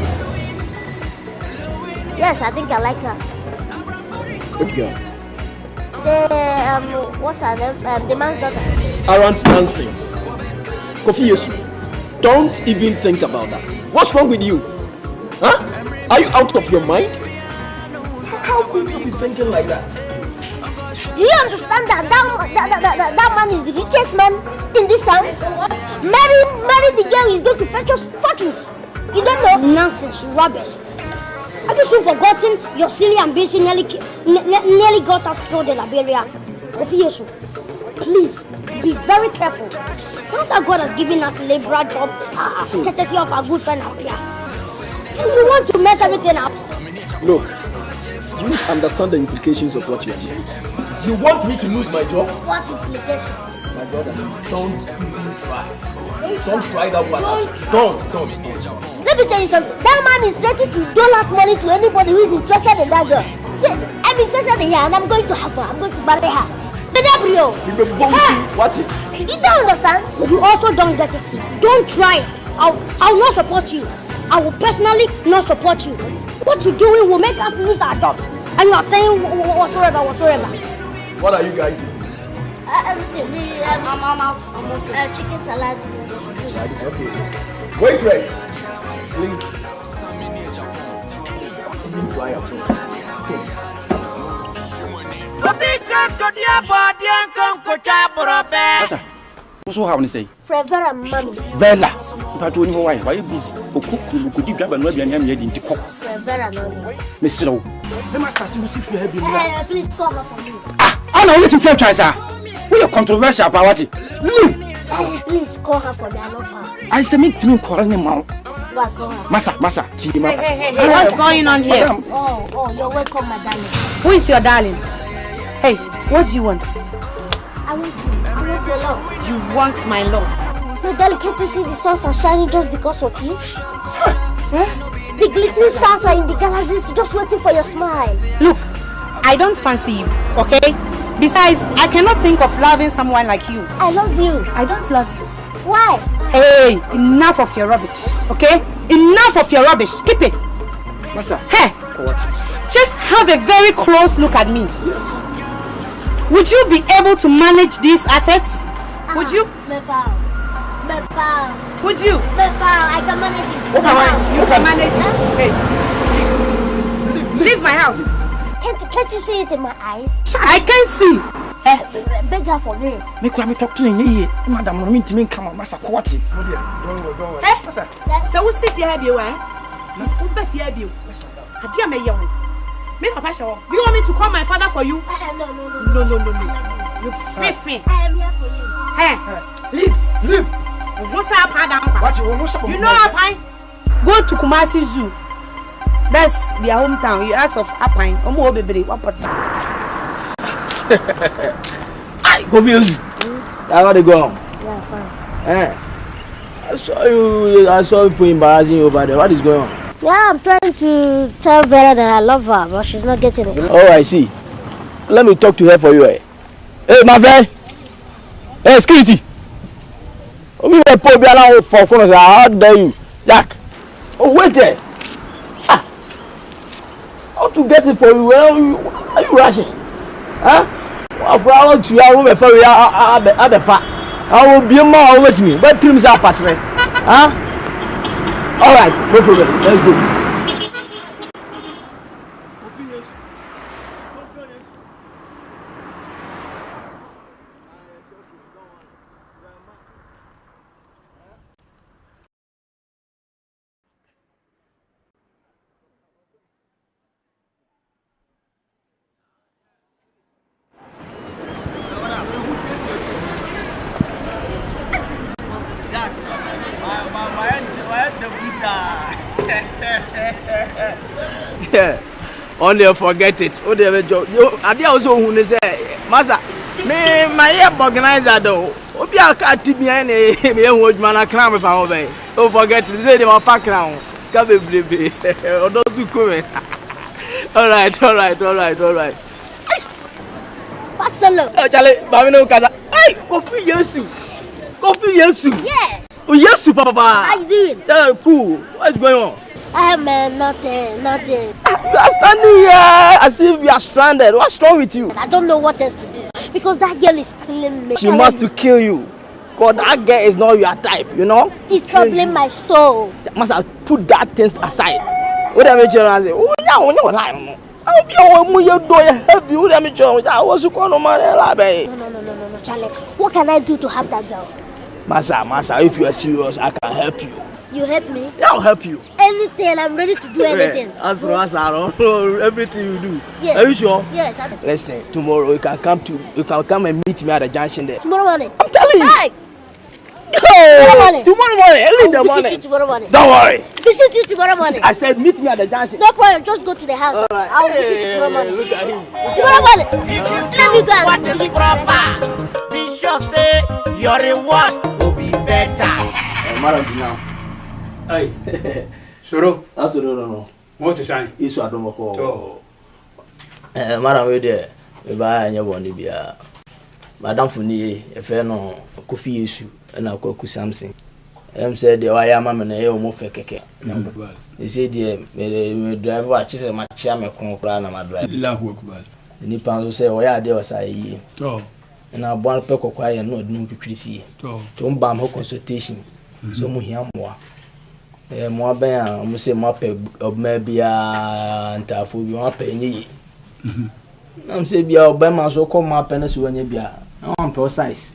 Speaker 6: Yes, I think I like her.
Speaker 5: Which girl?
Speaker 6: What's her name? The man's daughter.
Speaker 5: Aren't dancing. Kofi Yesu, don't even think about that. What's wrong with you? Huh? Are you out of your mind? How could you be thinking like that?
Speaker 6: Do you understand that man is the richest man in this town? Marry the girl is going to fetch us fortunes. You don't know? Nonsense, rubbish. Have you so forgotten your silly ambition nearly got us killed in Liberia? Offiyesu, please be very careful. Not that God has given us a liberal job, courtesy of our good friend Apia. You want to mess everything up.
Speaker 5: Look, do you understand the implications of what you are doing?
Speaker 10: You want me to lose my job?
Speaker 6: What implication?
Speaker 10: My brother, don't even try. Don't try that one. Don't.
Speaker 6: Let me tell you something. That man is ready to dole out money to anybody who is interested in that girl. See, I'm interested in her and I'm going to have her. I'm going to marry her.
Speaker 10: What?
Speaker 6: You don't understand? You also don't get it. Don't try it. I'll not support you. I will personally not support you. What you're doing will make us lose our jobs. And you are saying whatsoever.
Speaker 10: What are you guys eating?
Speaker 6: Chicken salad.
Speaker 10: Okay. Waitress, please. Don't even try at all.
Speaker 9: Sasa, what's what happened say?
Speaker 6: Vera mommy.
Speaker 9: Vela. But when why you busy? Okuku could you grab and rub your name in the cook?
Speaker 6: Vera mommy.
Speaker 9: Miss Low.
Speaker 10: The master see if you have been.
Speaker 6: Please call her for me.
Speaker 9: I know what you tell Chisa. We are controversial about it.
Speaker 6: Please call her for me. I love her.
Speaker 9: I submit to me calling him out. Massa.
Speaker 7: Hey, what's going on here?
Speaker 6: Oh, you're welcome, my darling.
Speaker 7: Who is your darling? Hey, what do you want?
Speaker 6: I want your love.
Speaker 7: You want my love?
Speaker 6: My darling, can't you see the suns are shining just because of you? The glittering stars are in the galaxies just waiting for your smile.
Speaker 7: Look, I don't fancy you, okay? Besides, I cannot think of loving someone like you.
Speaker 6: I love you.
Speaker 7: I don't love you.
Speaker 6: Why?
Speaker 7: Hey, enough of your rubbish, okay? Enough of your rubbish. Keep it.
Speaker 9: Massa.
Speaker 7: Hey, just have a very close look at me. Would you be able to manage these assets? Would you?
Speaker 6: Mepao.
Speaker 7: Would you?
Speaker 6: Mepao, I can manage it.
Speaker 7: You can manage it. Hey. Leave my house.
Speaker 6: Can't you see it in my eyes?
Speaker 7: I can't see.
Speaker 6: Beg her for me.
Speaker 9: Make me talk to you. Madam, I mean to me come on, Massa Quati.
Speaker 10: Don't worry.
Speaker 7: So what's if you have you, eh? Who's best you have you? I dear me, young. Me, Papa, do you want me to call my father for you?
Speaker 6: No.
Speaker 7: You fifi.
Speaker 6: I am here for you.
Speaker 7: Hey, leave. What's up, Adam? You know Apine? Go to Kumasi Zoo. That's their hometown. You ask of Apine. Omo baby, what part?
Speaker 10: I confuse you. How they go?
Speaker 6: Yeah, fine.
Speaker 10: I saw you put embarrassing you over there. What is going on?
Speaker 6: Yeah, I'm trying to tell Vera that I love her, but she's not getting it.
Speaker 10: Oh, I see. Let me talk to her for you. Hey, my friend. Hey, security. How dare you? Jack. Oh, wait there. How to get it for you? Are you rushing? Huh? I will be more with me. But please, our partner. Huh? All right, no problem. Let's go. Yeah, only forget it. Oh, they job. I also who say, Masa, me my organizer though. Obi aka tibi an e me hu man akran me fa ho ben. Oh, forget it. They ma pack now. Ska be brebe. Odo su come. All right.
Speaker 6: Pasolo.
Speaker 10: Oh, Charlie, ba me no kaza. Hey, Kofi Yesu.
Speaker 6: Yes.
Speaker 10: Oh, Yesu, Papa.
Speaker 6: How you doing?
Speaker 10: Cool. What's going on?
Speaker 6: Man, nothing.
Speaker 10: You are standing here as if you are stranded. What's wrong with you?
Speaker 6: I don't know what else to do because that girl is killing me.
Speaker 10: She must to kill you. Because that girl is not your type, you know?
Speaker 6: It's troubling my soul.
Speaker 10: Must have put that thing aside. What am I trying to say? Oh, no, lie.
Speaker 6: No, Charlie. What can I do to help that girl?
Speaker 10: Massa, if you are serious, I can help you.
Speaker 6: You help me?
Speaker 10: Yeah, I'll help you.
Speaker 6: Anything, I'm ready to do anything.
Speaker 10: Answer, everything you do.
Speaker 6: Yes.
Speaker 10: Are you sure?
Speaker 6: Yes.
Speaker 10: Listen, tomorrow you can come and meet me at the junction there.
Speaker 6: Tomorrow morning.
Speaker 10: I'm telling you.
Speaker 6: Hey!
Speaker 10: Tomorrow morning, early in the morning.
Speaker 6: Visit you tomorrow morning.
Speaker 10: Don't worry.
Speaker 6: Visit you tomorrow morning.
Speaker 10: I said meet me at the junction.
Speaker 6: No problem, just go to the house.
Speaker 10: All right.
Speaker 6: I'll visit you tomorrow morning.
Speaker 10: Look at him.
Speaker 6: Tomorrow morning.
Speaker 2: If you
Speaker 6: Let me
Speaker 2: do
Speaker 6: go and
Speaker 2: what is
Speaker 6: visit
Speaker 2: proper, be sure say your reward will be better.
Speaker 4: Madam now.
Speaker 8: Hey. Soro.
Speaker 4: That's no.
Speaker 8: What is saying?
Speaker 4: Isu adomoko.
Speaker 8: To.
Speaker 1: Madam we there. We buy anya boni bia. Madam funi e fe no Kofi Yesu na Kwaku Samson. Said the wire mama na e o mo fe keke. They say the me driver wa chise ma chia me kon kra na ma drive.
Speaker 8: Allahu akbar.
Speaker 1: Ni panzo say o ya de wasa yi.
Speaker 8: To.
Speaker 1: Na bon pe kokwa ye no odinu twitwirisi. To mba am consultation. So mu hia moa. Mo ben a mo say mo pe obma bia ntafo bi mo pe nyi. I'm say bia obama so come ma pe na so anya bia. Na wan pe size.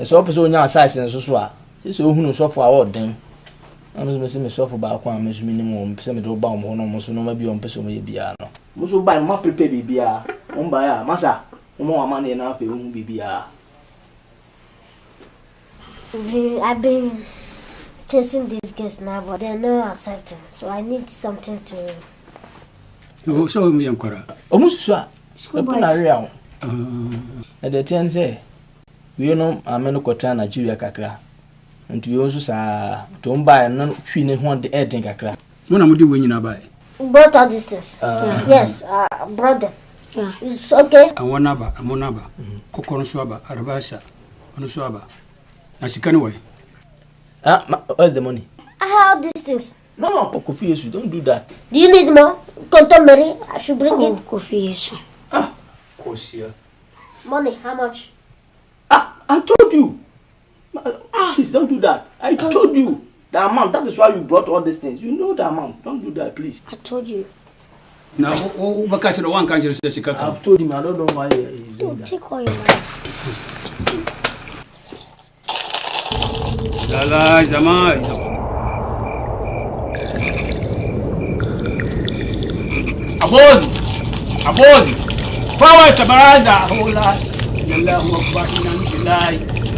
Speaker 1: So pe so nya size en so a. So hunu so for award. I'm say me so for ba kwa me so minimum pe se me do ba mo no mo so no ma bi on pe so mo ye bia no. Mo so ba mo prepare bibia. Mo ba ya masa. Mo wa man na afa hu bibia.
Speaker 6: I've been chasing these guests now, but they're not accepting. So I need something to.
Speaker 8: So me yankora.
Speaker 1: Almost so. We put na real. The ten say we no ameno kota Nigeria kakra. And you also sa don't buy no twi ne ho de edin kakra.
Speaker 8: When am di we nyina buy?
Speaker 6: Brought all these things. Yes, brought them. Yeah. It's okay.
Speaker 8: Amonaba. Kokoro so aba, arabasha. Ono so aba. Na sikani way.
Speaker 1: Where's the money?
Speaker 6: I have these things.
Speaker 1: No, Kofi Yesu, don't do that.
Speaker 6: Do you need more? Konto Mary, I should bring it.
Speaker 3: Kofi Yesu.
Speaker 8: Kosia.
Speaker 6: Money, how much?
Speaker 1: I told you. Please don't do that. I told you the amount. That is why you brought all these things. You know the amount. Don't do that, please.
Speaker 6: I told you.
Speaker 8: Now, bakachiro one kanjiro se sikaka.
Speaker 1: I've told him. I don't know why he's doing that.
Speaker 6: Take all your money.
Speaker 8: La Zama. Abon. Power sabaraza. Hola. Allahu akbar. Inna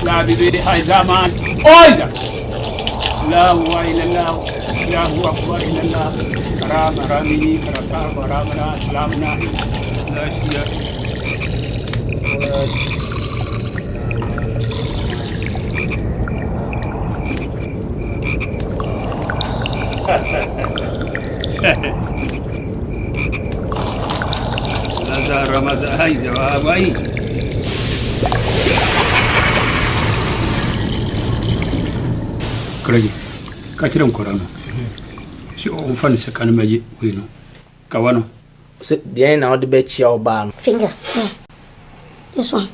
Speaker 8: la bibi hay zaman. Oiza. La wa ila la. Allahu akbar ila la. Karam ramini karasa ramana salamna. La shiya. Ramazan hay jawab ai Kraji ka tiran korano si o fan se kan meji wino kawano
Speaker 1: Se dia na ode be chia oba no.
Speaker 6: Finger. This one.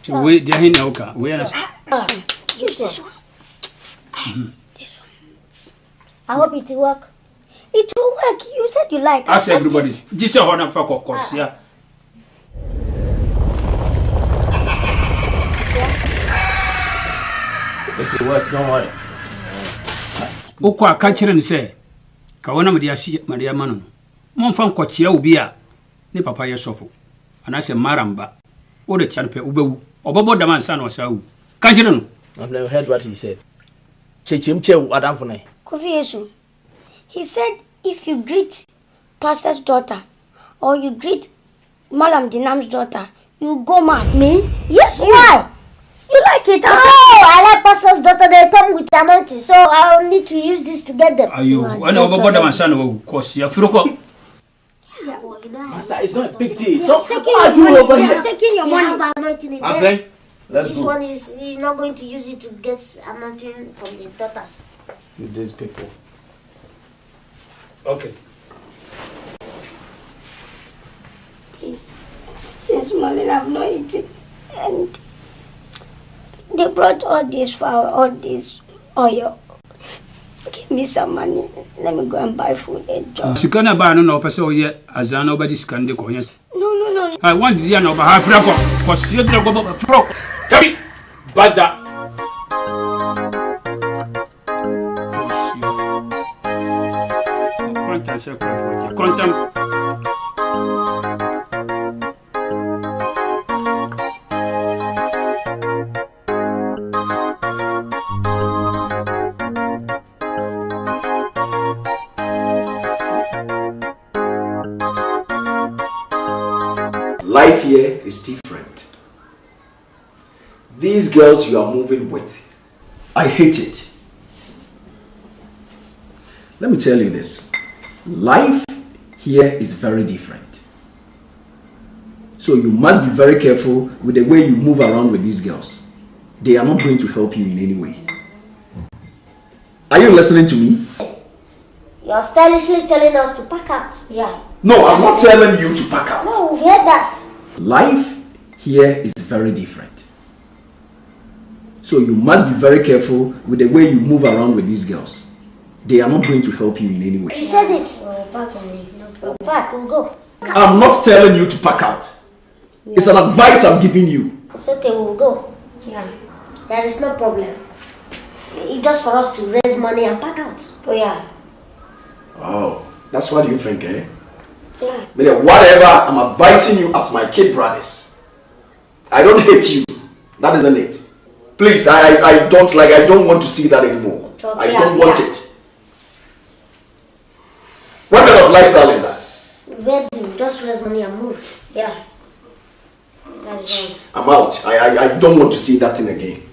Speaker 8: si we dia hin oka we na
Speaker 6: This one. This one. I hope it will work. It will work. You said you like.
Speaker 8: ask everybody just hona fa kokos ya
Speaker 1: It will work, don't worry.
Speaker 8: ukwa ka kiren se kawana mu dia shi maria manu mon fan kwakia obi a ni papa ye sofo ana se maramba o de charpe ubewu obobo da man san o sawu ka kiren
Speaker 1: I've never heard what he said. Chechim chew Adam for nay.
Speaker 6: Kofi Yesu. He said if you greet pastor's daughter or you greet Madam Dinam's daughter, you go mad. Me? Yes, why? You like it? I like pastor's daughter. They come with anointing, so I'll need to use this to get them.
Speaker 8: ayo ana obobo da man san o kosia furuko
Speaker 1: Master, it's not a big deal. Don't
Speaker 6: Taking
Speaker 1: why
Speaker 6: your
Speaker 1: are you
Speaker 6: money.
Speaker 1: over
Speaker 6: They
Speaker 1: here?
Speaker 6: are taking your money. Have anointing in there.
Speaker 1: Okay, let's
Speaker 6: This
Speaker 1: go.
Speaker 6: one is he's not going to use it to get anointing from the daughters.
Speaker 1: With these people.
Speaker 8: okay
Speaker 6: Please. Since morning I've not eaten and they brought all this flour, all this oil. Give me some money. Let me go and buy food and job.
Speaker 8: She can't buy no person here as I nobody's can do. No. I want the end of a half record for Sierra Gobo Frog. Baza. Content.
Speaker 5: Life here is different. These girls you are moving with, I hate it. Let me tell you this. Life here is very different. So you must be very careful with the way you move around with these girls. They are not going to help you in any way. Are you listening to me?
Speaker 11: You're stylishly telling us to pack out. Yeah.
Speaker 5: No, I'm not telling you to pack out.
Speaker 11: No, we've heard that.
Speaker 5: Life here is very different. So you must be very careful with the way you move around with these girls. They are not going to help you in any way.
Speaker 11: You said it. We'll pack and leave. No problem. We'll pack, we'll go.
Speaker 5: I'm not telling you to pack out. Yeah. It's an advice I'm giving you.
Speaker 11: It's okay, we'll go. Yeah. There is no problem. It's just for us to raise money and pack out. Oh yeah.
Speaker 5: Oh, that's what you think, eh?
Speaker 11: Yeah.
Speaker 5: But whatever, I'm advising you as my kid brothers. I don't hate you. That isn't it. Please, I don't want to see that anymore. Okay, I don't want it. What kind of lifestyle is that?
Speaker 11: Ready, just raise money and move. Yeah. That is all.
Speaker 5: I'm out. I don't want to see that thing again.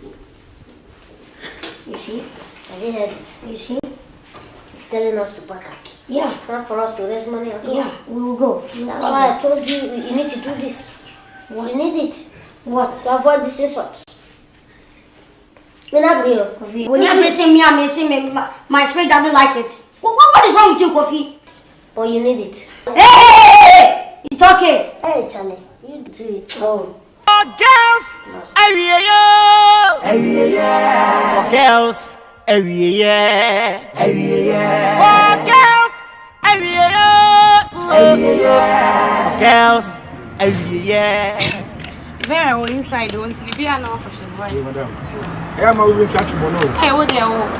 Speaker 11: You see? Have you heard it? You see? He's telling us to pack out. Yeah. It's not for us to raise money. Yeah, we will go. That's why I told you you need to do this. What? You need it. What? To avoid these insults. When
Speaker 6: you say me, my spirit doesn't like it. What is wrong with you, Kofi?
Speaker 11: But you need it.
Speaker 6: Hey! It's okay.
Speaker 11: Hey, Charlie, you do it. Oh.
Speaker 2: Girls, for girls,
Speaker 7: Vera, we're inside. You want to be an officer?
Speaker 10: Hey, madam. I'm a little flat tomorrow.
Speaker 7: Hey, what do you want?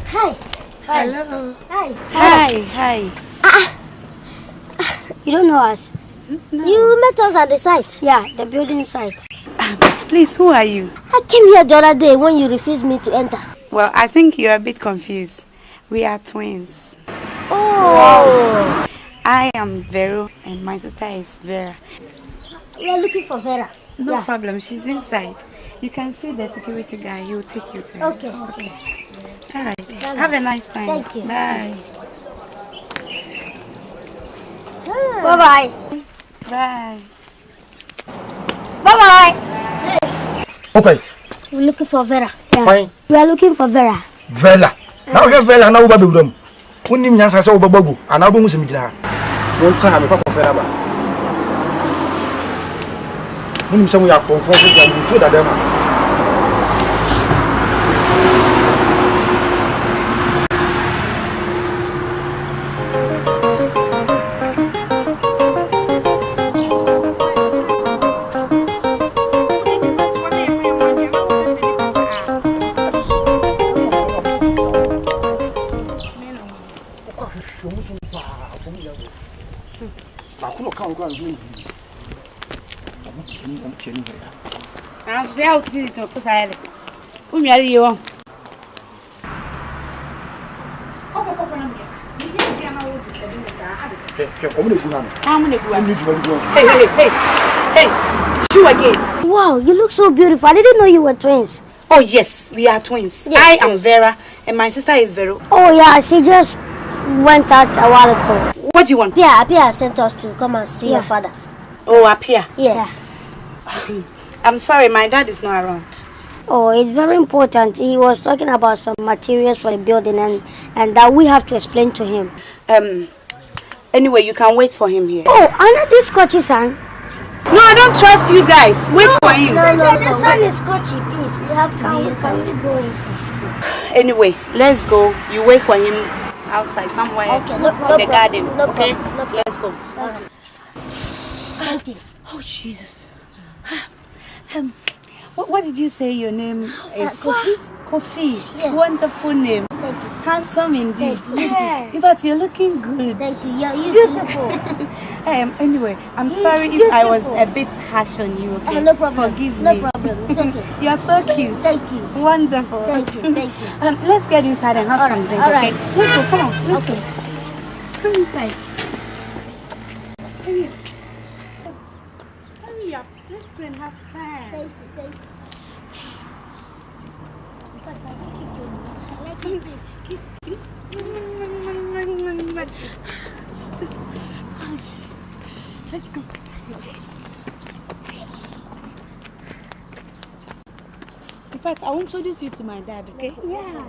Speaker 11: Hi.
Speaker 6: Hello.
Speaker 11: Hi.
Speaker 6: You don't know us?
Speaker 11: No. You met us at the site.
Speaker 6: Yeah, the building site.
Speaker 7: Please, who are you?
Speaker 11: I came here the other day when you refused me to enter.
Speaker 7: Well, I think you're a bit confused. We are twins.
Speaker 11: Oh.
Speaker 7: I am Vero and my sister is Vera.
Speaker 11: We are looking for Vera.
Speaker 7: No problem. She's inside. You can see the security guy. He'll take you to her.
Speaker 11: Okay.
Speaker 7: All right. Have a nice time.
Speaker 11: Thank you.
Speaker 7: Bye.
Speaker 6: Bye-bye.
Speaker 7: Bye.
Speaker 6: Bye-bye.
Speaker 10: Okay.
Speaker 11: We're looking for Vera.
Speaker 6: Yeah.
Speaker 10: Fine.
Speaker 6: We are looking for Vera.
Speaker 10: Vera. Now get Vera now over the room. When you answer so babu, and I'll be Muslim. Don't tell me for Vera. When some we are confronted and we told them.
Speaker 7: Hey, you again.
Speaker 6: Wow, you look so beautiful. I didn't know you were twins.
Speaker 7: Oh yes, we are twins.
Speaker 6: Yes,
Speaker 7: I am Vera and my sister is Vero.
Speaker 6: Oh yeah, she just went out a while ago.
Speaker 7: What do you want?
Speaker 11: Apia sent us to come and see your father.
Speaker 7: Oh, Apia?
Speaker 11: Yes.
Speaker 7: I'm sorry, my dad is not around.
Speaker 6: Oh, it's very important. He was talking about some materials for the building and that we have to explain to him.
Speaker 7: Anyway, you can wait for him here.
Speaker 6: Oh, Anna, this Scotchy son.
Speaker 7: No, I don't trust you guys. Wait for him.
Speaker 6: No, the son is Scotchy, please. You have to go inside.
Speaker 7: Anyway, let's go. You wait for him outside somewhere in the garden. Okay? Let's go.
Speaker 6: Thank you.
Speaker 7: Oh, Jesus. What did you say your name is?
Speaker 6: Kofi.
Speaker 7: Kofi.
Speaker 6: Yeah.
Speaker 7: Wonderful name.
Speaker 6: Thank you.
Speaker 7: Handsome indeed.
Speaker 6: Yeah.
Speaker 7: In fact, you're looking good.
Speaker 6: Thank you. You're
Speaker 7: Beautiful. Anyway, I'm sorry if I was a bit harsh on you. Okay?
Speaker 6: No problem.
Speaker 7: Forgive me.
Speaker 6: No problem. It's okay.
Speaker 7: You're so cute.
Speaker 6: Thank you.
Speaker 7: Wonderful.
Speaker 6: Thank you. Thank you.
Speaker 7: Let's get inside and have
Speaker 6: All
Speaker 7: some
Speaker 6: right,
Speaker 7: drink.
Speaker 6: all
Speaker 7: Okay?
Speaker 6: right.
Speaker 7: Let's go. Come on. Let's go. Come inside. Hurry up. Hurry up. Let's go and have fun.
Speaker 6: Thank you. Thank you. But I like you so much. I like you too.
Speaker 7: Kiss. Let's go. In fact, I will introduce you to my dad, okay?
Speaker 6: Yeah.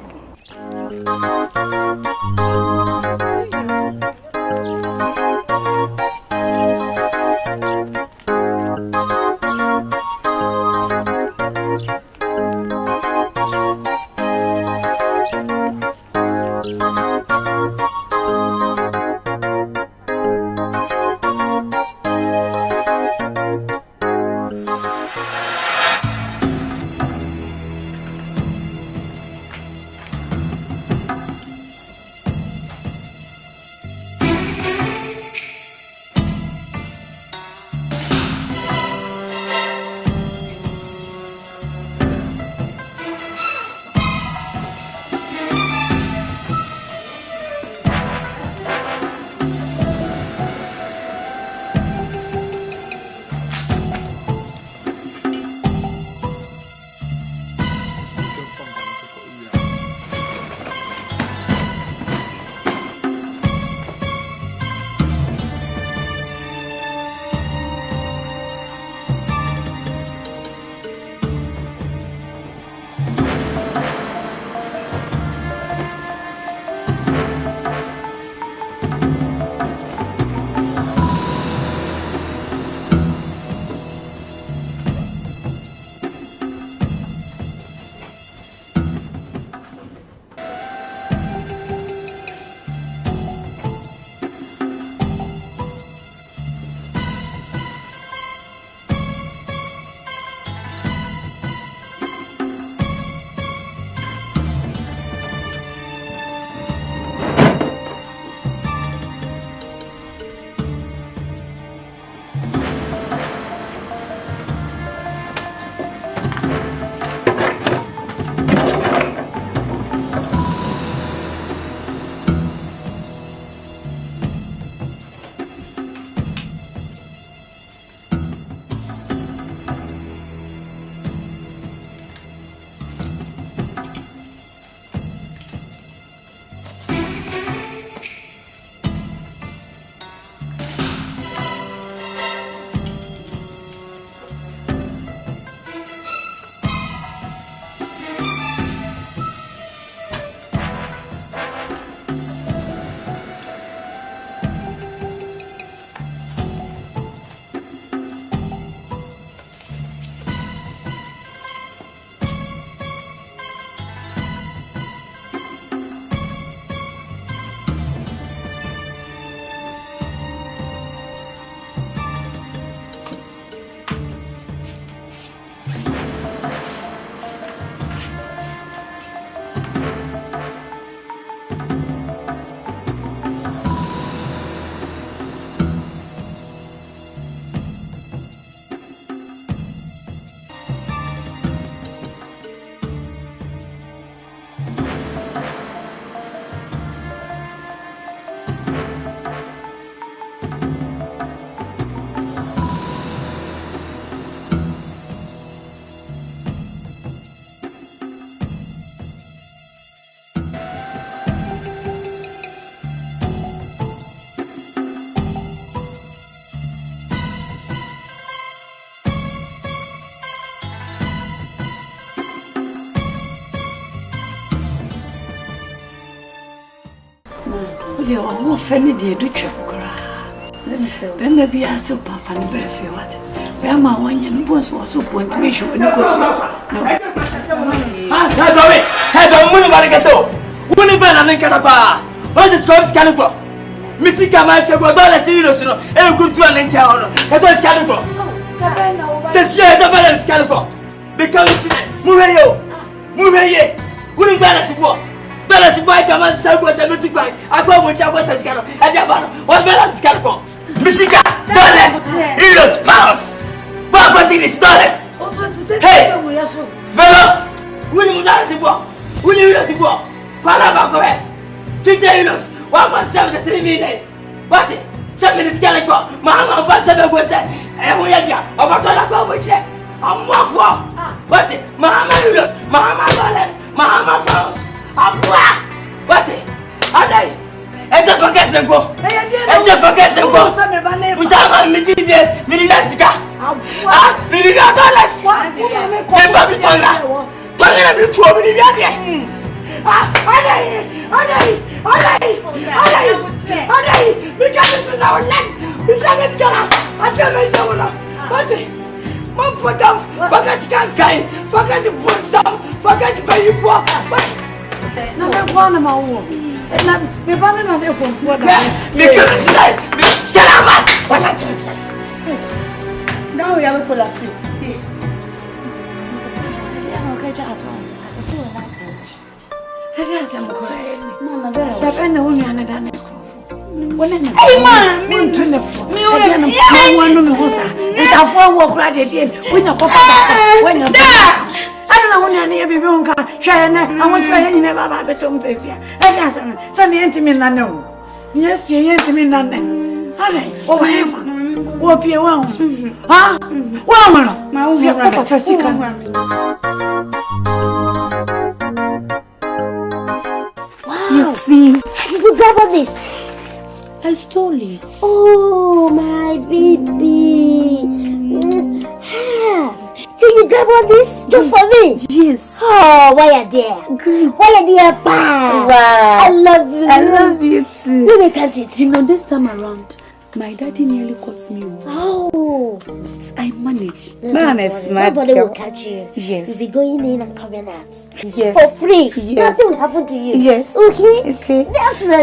Speaker 3: deɛ ɔno ɔfɛ ne deɛ ɛdu twam koraa bɛma bi ase wopafa no berɛ fie wate bɛama a wɔnyɛ no bɔ so wɔ so pɔ ntimi hwe wɔ ne kɔ so
Speaker 1: Hey, but money man get so. Money man and get apa. What is called scandal? Missy Kama say go dollar serious no. E good to an encha ono. That's what scandal. Say share the balance scandal. Because move here. Move here. Money man at work. Dollars buy Kama say go 70 buy. I go with Chago say scandal. E dey bano. What balance scandal? Missy dollars, euros, pounds. What was this dollars? Hey, fellow, will you not see what? Will you not see what? Palabako, 50 euros, 1.73 minutes. What? 7 minutes can go. Mamma, 7 was said, and we are about to have which I'm more for. What? Mamma euros, Mamma dollars, Mamma pounds. What? I ete forget go. Ete forget go. Usama mitide milinasika. Milina dollars. Member bitanga. Bangena bitu miliyade. Adai. Because na online. Usanga tikala. Ateme jawona. Bate. Mampotam. Forget kai. Forget bonsam. Forget bayipo.
Speaker 3: Na me bwana mawo. Na me bwana na de konfo da.
Speaker 1: Me kemi sai. Me skalama. Wala teme sai.
Speaker 3: Now ya we pull up.
Speaker 6: You see, did you grab all this?
Speaker 3: I stole it.
Speaker 6: Oh, my baby. So you grab all this just for me?
Speaker 3: Yes.
Speaker 6: Oh, why are there?
Speaker 3: Good.
Speaker 6: Why are there? Wow.
Speaker 3: I
Speaker 6: love you.
Speaker 3: I love you too.
Speaker 6: Let me count it.
Speaker 3: You know, this time around, my daddy nearly caught me.
Speaker 6: Oh.
Speaker 3: But I managed.
Speaker 6: Man, nobody will catch you.
Speaker 3: Yes.
Speaker 6: You'll be going in and coming out.
Speaker 3: Yes.
Speaker 6: For free.
Speaker 3: Yes.
Speaker 6: Nothing will happen to you.
Speaker 3: Yes.
Speaker 6: Okay?
Speaker 3: Okay.
Speaker 6: That's my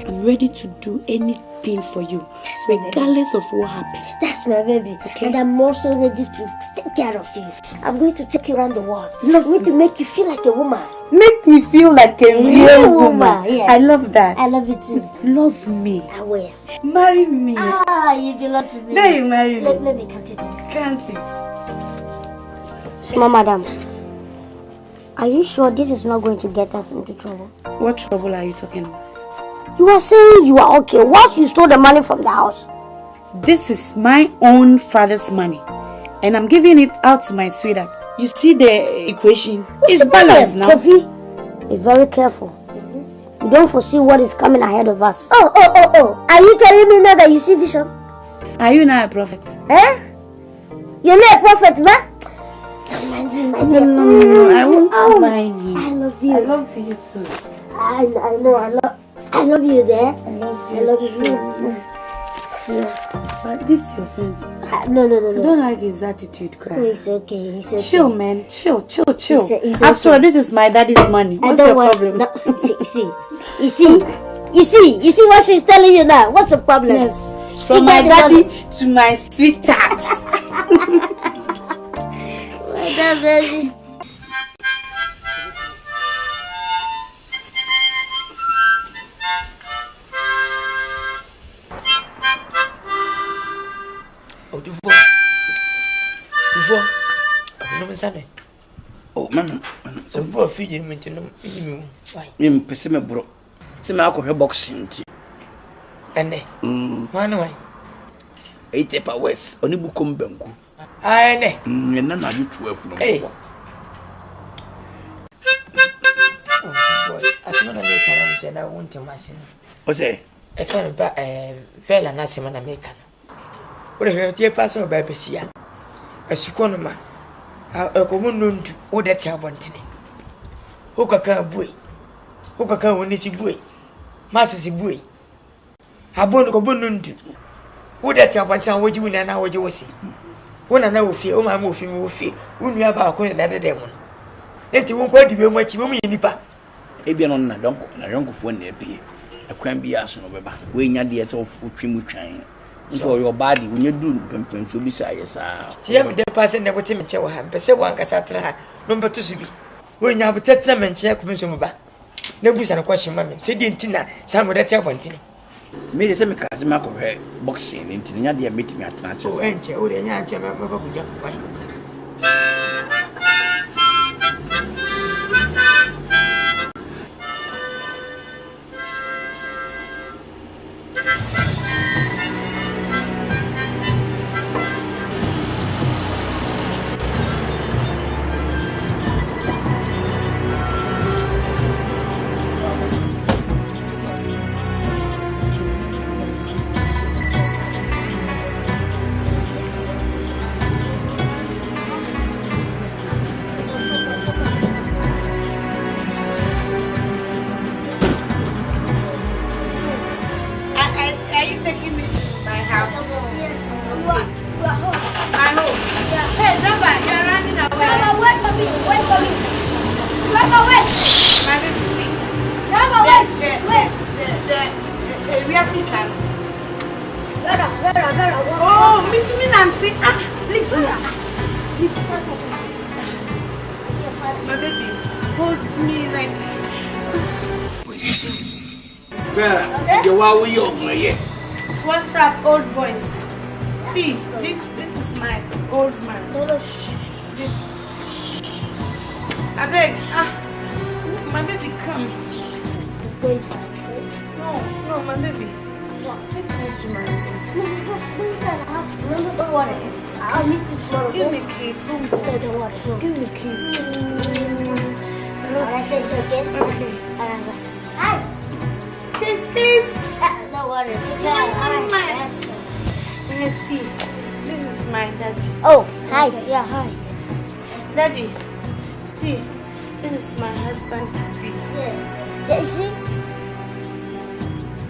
Speaker 3: I'm ready to do anything for you, regardless of what happens.
Speaker 6: That's my baby.
Speaker 3: Okay.
Speaker 6: And I'm also ready to take care of you. I'm going to take you around the world. I'm going to make you feel like a woman.
Speaker 3: Make me feel like a real woman.
Speaker 6: Yes.
Speaker 3: I love that.
Speaker 6: I love you too.
Speaker 3: Love me.
Speaker 6: I will.
Speaker 3: Marry me.
Speaker 6: Ah, you belong to me.
Speaker 3: Then you marry me.
Speaker 6: Let me count it.
Speaker 3: Can't it?
Speaker 6: Small madam, are you sure this is not going to get us into trouble?
Speaker 3: What trouble are you talking about?
Speaker 6: You are saying you are okay once you stole the money from the house.
Speaker 3: This is my own father's money, and I'm giving it out to my sweetheart. You see the equation? It's balanced now.
Speaker 6: Kofi, be very careful. You don't foresee what is coming ahead of us. Oh. Are you telling me now that you see vision?
Speaker 3: Are you not a prophet?
Speaker 6: Eh? You're not a prophet, man? Don't mind him, my dear.
Speaker 3: No, I won't mind you.
Speaker 6: I love you.
Speaker 3: I love you too.
Speaker 6: I know, I love you there.
Speaker 3: I love you.
Speaker 6: I love you.
Speaker 3: Yeah. But this is your friend.
Speaker 6: No.
Speaker 3: I don't like his attitude, cry.
Speaker 6: It's okay.
Speaker 3: Chill, man. Chill.
Speaker 6: It's
Speaker 3: After all, this is my daddy's money. What's your problem?
Speaker 6: No, you see what she's telling you now? What's the problem?
Speaker 3: Yes. From my daddy to my sweetheart.
Speaker 6: My dad, baby.
Speaker 9: Oh, man.
Speaker 1: So, poor Fiji, mention him.
Speaker 9: I'm pessimistic, bro. See, my alcohol boxing.
Speaker 1: And then, one way.
Speaker 9: 80 per west, only book come banku.
Speaker 1: I
Speaker 9: know. And none of you 12.
Speaker 1: Hey. As not a American, said I want to machine.
Speaker 9: What's it?
Speaker 1: I found a fell and asked him an American. What a dear person of Babesia. A suconoma. A common would that child wanted. Who can buoy? Who can when is a buoy? Masters a buoy. A bone of Bunundu. Would that child want to would you in an hour you will see? Wona na ofie, o ma ofie mi ofie. Unu aba akọ na dede mu. Enti won kwa dibe mu achi, mo mu nipa.
Speaker 4: Ebia no na donko fo na epie. Akwan bi aso no beba. We nya de so otwemu twan. So your body when you do pempem so bi say yes ah.
Speaker 1: Tie me de pass na bote me che wo ha. Pese wo ankasa tra ha. No mbeto so bi. We nya botetra me nche ko so mba. Na busa na kwahye ma me. Se di ntina sa mo de tie abontin.
Speaker 4: Me de se me kaze ma ko he boxing ntina nya de metimi atena che.
Speaker 1: O enche o de nya nche me ba buja.
Speaker 7: What's up, old boys? See, this is my old man. This. I beg, my baby, come. No, my baby. Take me to my room.
Speaker 11: Don't worry. I'll meet you tomorrow.
Speaker 7: Give me kiss.
Speaker 11: Don't worry.
Speaker 7: Give me kiss.
Speaker 11: Alright, okay. Hi.
Speaker 7: Kiss.
Speaker 11: Don't worry.
Speaker 7: Let's see. This is my daddy.
Speaker 11: Oh, hi. Yeah, hi.
Speaker 7: Daddy, see, this is my husband.
Speaker 11: Yes. Yeah, you see?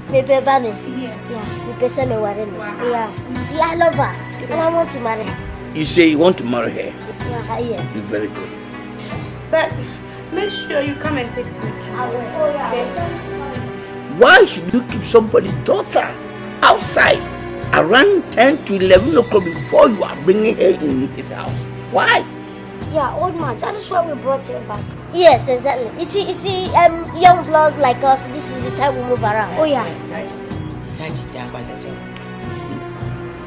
Speaker 11: Pepe Bane.
Speaker 7: Yes.
Speaker 11: Yeah, Pepe Seme Warren. Yeah. See, I love her. And I want to marry her.
Speaker 4: You say you want to marry her?
Speaker 11: Yeah, yes.
Speaker 4: You're very good.
Speaker 7: But make sure you come and take me.
Speaker 11: I will. Oh, yeah.
Speaker 4: Why should you keep somebody's daughter outside around 10 to 11 o'clock before you are bringing her in his house? Why?
Speaker 11: Yeah, old man, that is why we brought her back. Yes, exactly. You see, young blood like us, this is the time we move around. Oh, yeah.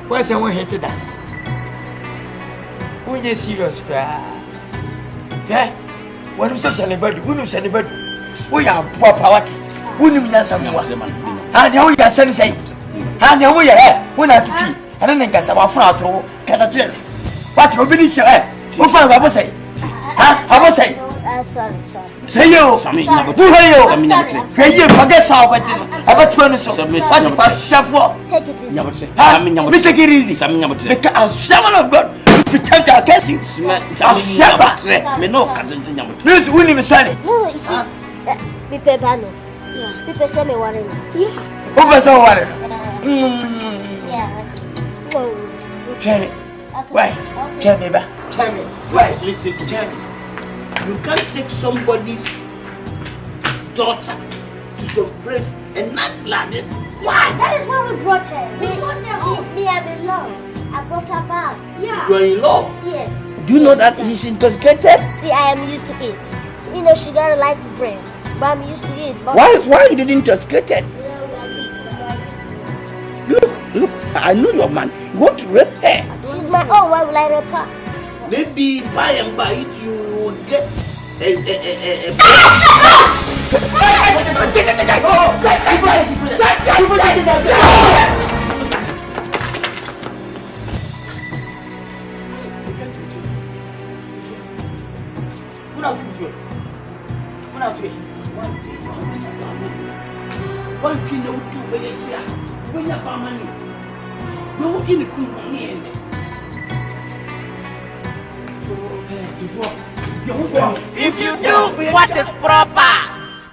Speaker 1: What's the one here to that? When you serious, yeah? When you say anybody, we are poor poverty. We need someone. And how you are saying, and how we are, when I took you, and then get some frat to Catachel. What will be your head? Who found I was saying? I was saying,
Speaker 11: sorry.
Speaker 1: say you, who are you? Can you forget something about 20 so? What was Shavua?
Speaker 11: Take it easy.
Speaker 1: Take it easy. Because someone of God. Pretend to catch you. I'll shut me no cousin. Please, William Sunny.
Speaker 11: No, you see, Pepe Bano. Yeah, Pepe Seme Warren. Yeah.
Speaker 1: Who was all water?
Speaker 11: Yeah. No.
Speaker 1: Tell me. Why? Tell me back. Tell me. Why?
Speaker 4: Listen to me. You can't take somebody's daughter to some place and not like this.
Speaker 11: Why? That is why we brought her. Me, I'm in love. I brought her back. Yeah.
Speaker 4: You are in love?
Speaker 11: Yes.
Speaker 4: Do you know that he's intoxicated?
Speaker 11: See, I am used to it. You know, she got a light brain, but I'm used to it.
Speaker 4: Why you didn't intoxicated? Look, I know your man. You want to rape her?
Speaker 11: She's my own. Why will I rape her?
Speaker 4: Maybe by and by it you will get
Speaker 2: If you do what is proper,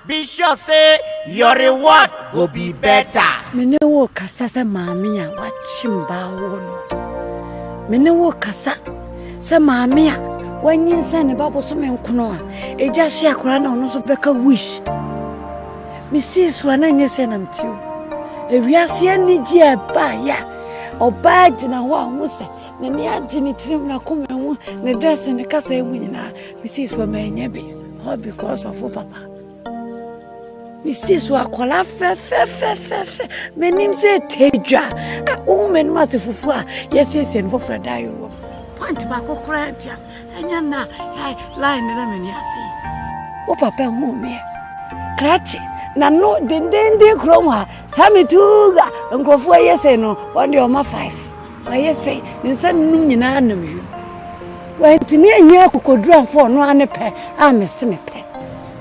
Speaker 2: be sure say your reward will be better.
Speaker 3: Mene wo kasa se maami a wachimba wo no. mene wo kasa se maame a wanyinsa ne babo so me nkono a eja hye akora na ono so beka wish me see so na nyese na mtio ewiase ani ji ba ya oba gina ho ahose na ne agini tirim na koma hu ne dress ne kasa emu nyina me see so ma nya bi all because of papa me see so akola fe menim se tedwa o men ma se fufu a yesese no for dayo point ba kokora tias enya na line na meni asi o papa hu me krachi na no dendende kroma sami tuga nkofo yese no on the oma 5 wa yese nsa num nyina nam yu wa ntimi anya kokoduru afo no ane pe a mese me pe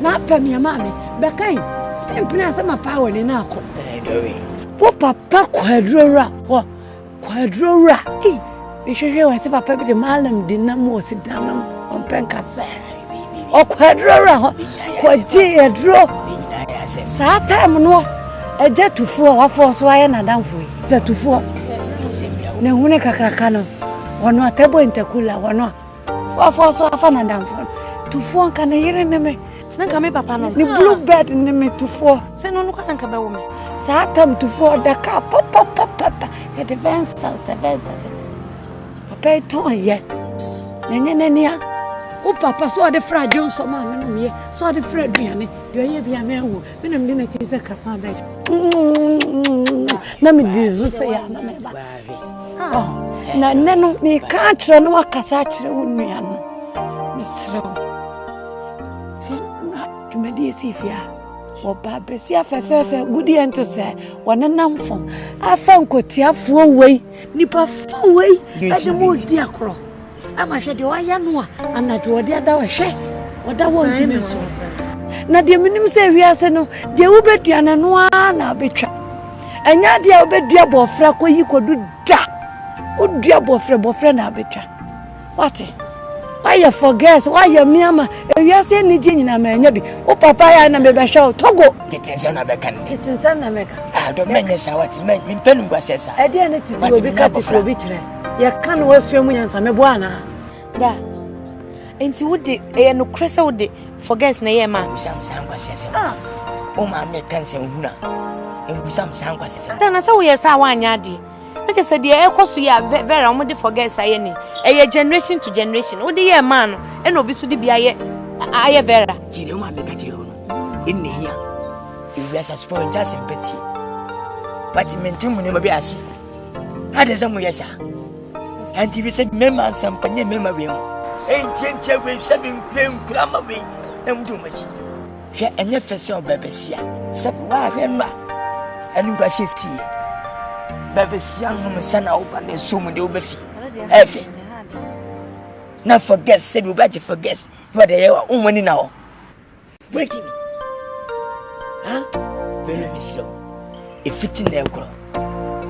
Speaker 3: na pa me mama be kan empina sama power ni na akọ dowe wo papa kwadrora bishwe wa se papa bi de malam dinam wo sidanam on penka se o kwadrora ho kwaji edro sa time no eje tufuo wa forso aye na danfo da tufuo ne hune kakraka no wono atebo intakula wono wa forso afa na danfo tufuo kana yire ne me nanka me papa no ni blue bed ne me tufuo se no kwa nanka ba wo me sa time tufuo da ka papa e de vensa papa ton ye nenya o papa so de fra Johnson ma me no me so de fra duane de ye bia me wo me na me na ti se kapa da na me dizu se ya na me ba na nenu ni ka kire no akasa kire wo nua no me sere na tumedi esifia wo ba be si afefefe gudi ente se wona namfo afa nkotiafo wei nipa fa wei ade mo di akro ama hwe de waya no a anade wo de ada wo hwe woda wo ntimi so na de minim se wiase no de wo beduana no a na betwa enya de wo bedua bofra koyi kodu da wo dua bofra na betwa what why forget why miama wiase ni je nyina ma nya bi o papa ya na me be hwe togo
Speaker 1: tetense na beka ne
Speaker 3: tetense na meka
Speaker 1: do menye sawati men penu gwasesa
Speaker 3: e de na titi obi ka titi obi kire ya kan wasu mu nyansa me bo ana da enti wode e no kresa wode forget na ye ma
Speaker 1: sam gwasesa o ma me kanse huna e sam gwasesa
Speaker 7: da na sa wo ye sa wanya ade make say de e koso ya very o de forget say ni e generation to generation wode ye ma no e no obi so de bia aye vera
Speaker 1: tire o ma me ka tire ho no enne hia e wi asa spoil just sympathy but mentim ne ma bi ase ade za mu yesa anti bi se mema sampanye mema we mu entie we se bi nkura ma we emdu machi hwe enye fese obabesia se wa hwe ma anu gwasesi babesia no sana oba ne so mu de obafi efe na forget said we better forget what they are umani now waiting bele mislo e fitin na ekro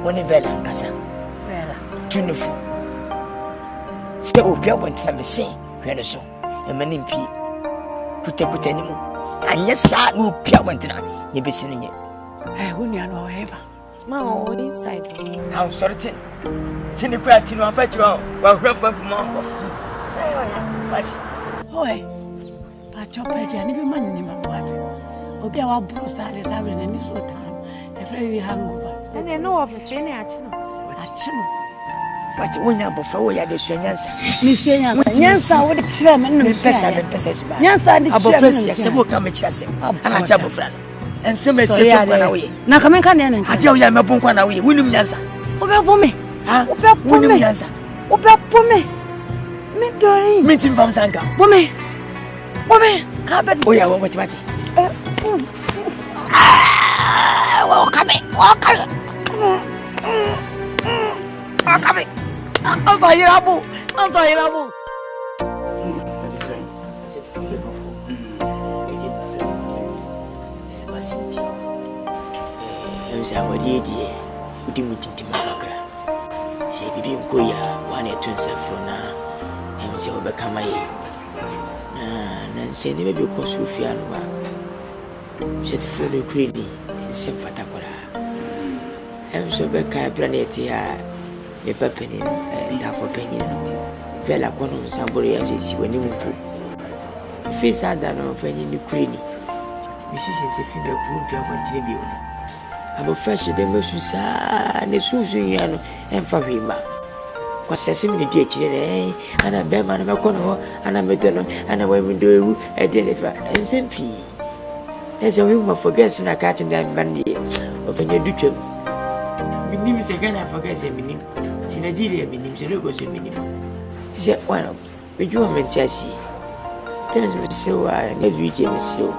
Speaker 1: woni vela nkasa vela tunufu se obi abontina me sen hwe so e mani mpi kuta ni mu anya sa no obi abontina ye besi nye
Speaker 3: woni ano however ma o inside
Speaker 1: how sorry tini kwa tini wa fachi wa hwe fa mo but
Speaker 3: oi pa chopa dia ni bi manni ma boate obi a wa bro sare sabe na ni so tan e fra wi hangover
Speaker 7: ene no of fe ni achino
Speaker 1: but wonya bofa wo ya de swanyansa
Speaker 3: ni swanyansa nyansa wo de kire me no
Speaker 1: pesa ba
Speaker 3: nyansa de kire
Speaker 1: abofesi se bo ka me kire se ana cha bofra enseme se to kwa na we
Speaker 3: na ka men ka ne na
Speaker 1: ati o ya me bon kwa na we wunim nyansa
Speaker 3: obe bo me obe bo me
Speaker 1: nyansa
Speaker 3: obe bo me me dori
Speaker 1: me tim fam sanka
Speaker 3: bo me ka be
Speaker 1: o ya wo mati wo kame Anza hirabu Basinti Emsa wadi die udi mutintima bakra she bibi nkoya wane tunsafona emse obekama ye na nse ne bebi ko sofia no ba she tfelo kredi sim fatakora emse obeka planet ya me penny, and half a penny. Vela Quanum Sambori and Jessie when you put. Face had done a penny in the cranny. Mrs. is a female group of one tribune. I'm a fresh demotion, and a Susan and Fabima. Was sesame teaching, and a bearman of a corner, and a medal, and a women do a deliver, and simply. There's a woman forgetting a catching that bandy of a new duty. My name is again, I forget a meaning. Sinadia meaning, the logos a meaning. He said, well, but you are meant to see. Tell me so, I never read him so.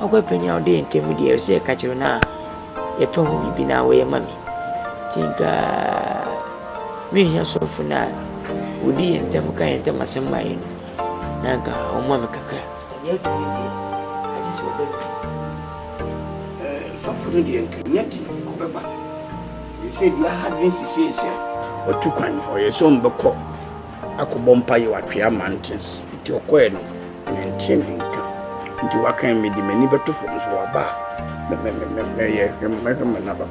Speaker 1: I'll go penny all day and tell me, dear, say, catch you now. Your tongue will be now where mammy. Think, me here so for now. Would be in Tamuka and Tamasan Mayan. Naga or Mamma Kaka. I just want to.
Speaker 4: For the dear, yet, you said you had been sincere. Or two kind for your son, Boko. I could bomb you at Pia Mountains. Into your coin and tending into what can be the many better forms for a bar. Another.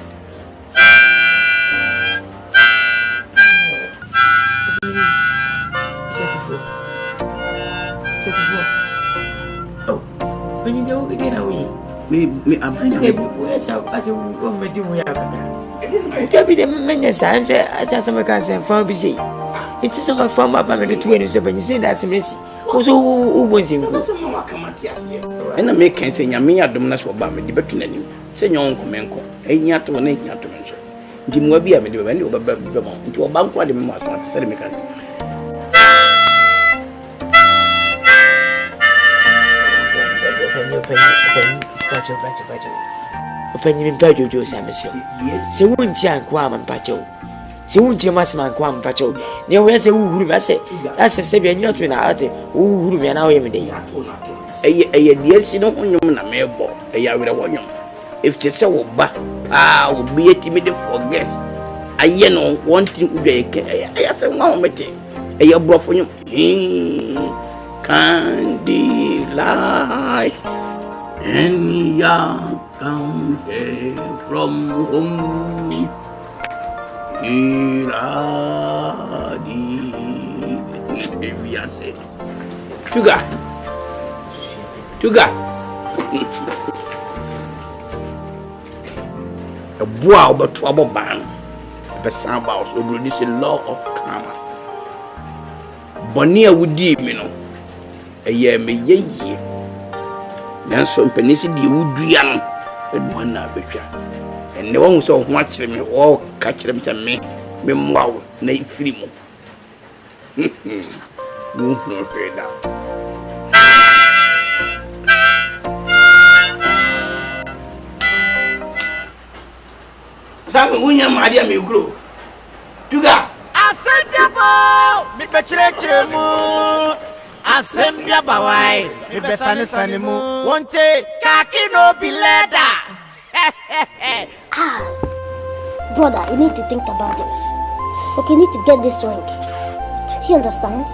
Speaker 4: Oh, when you go again, me, I'm where's as a woman do we have? There be the many times as some can say from busy. It is not from my family 27. You say that's messy. Also, who wants him? And I make can say, Yamia Dominas for Bammy, the between say your uncle Menko, a yat to an 8 to mention. Jim will be a video when you were into a bank while the mamma to sell me. Open you in Pajo, Samuel. So won't you and Quam and Pacho? So won't you must man Quam Pacho? There was a who I say, that's a Sabian not when I who will be an hour every day. Yes, you don't want you in a mailbox, a year with a one. If you so back, I will be a timid for guess. I know one thing would be a moment. A year brought for you. Candy light. And young come from home. Sugar. A boy but trouble bang. The sound about to release a law of karma. Bonnia would deem, you know. A year may ye. Nanso mpanisi di udua no enu na betwa enne won so ho akire me wo ka kire me se me mwawo na ifiri mu no peda sabe wunya madia me gro tuga
Speaker 2: asendebo mi bechire mu Asembia bawai, mi besane sanimu. Wonte kaki no be leather.
Speaker 11: Brother, you need to think about this. Okay, you need to get this ring. Don't you understand?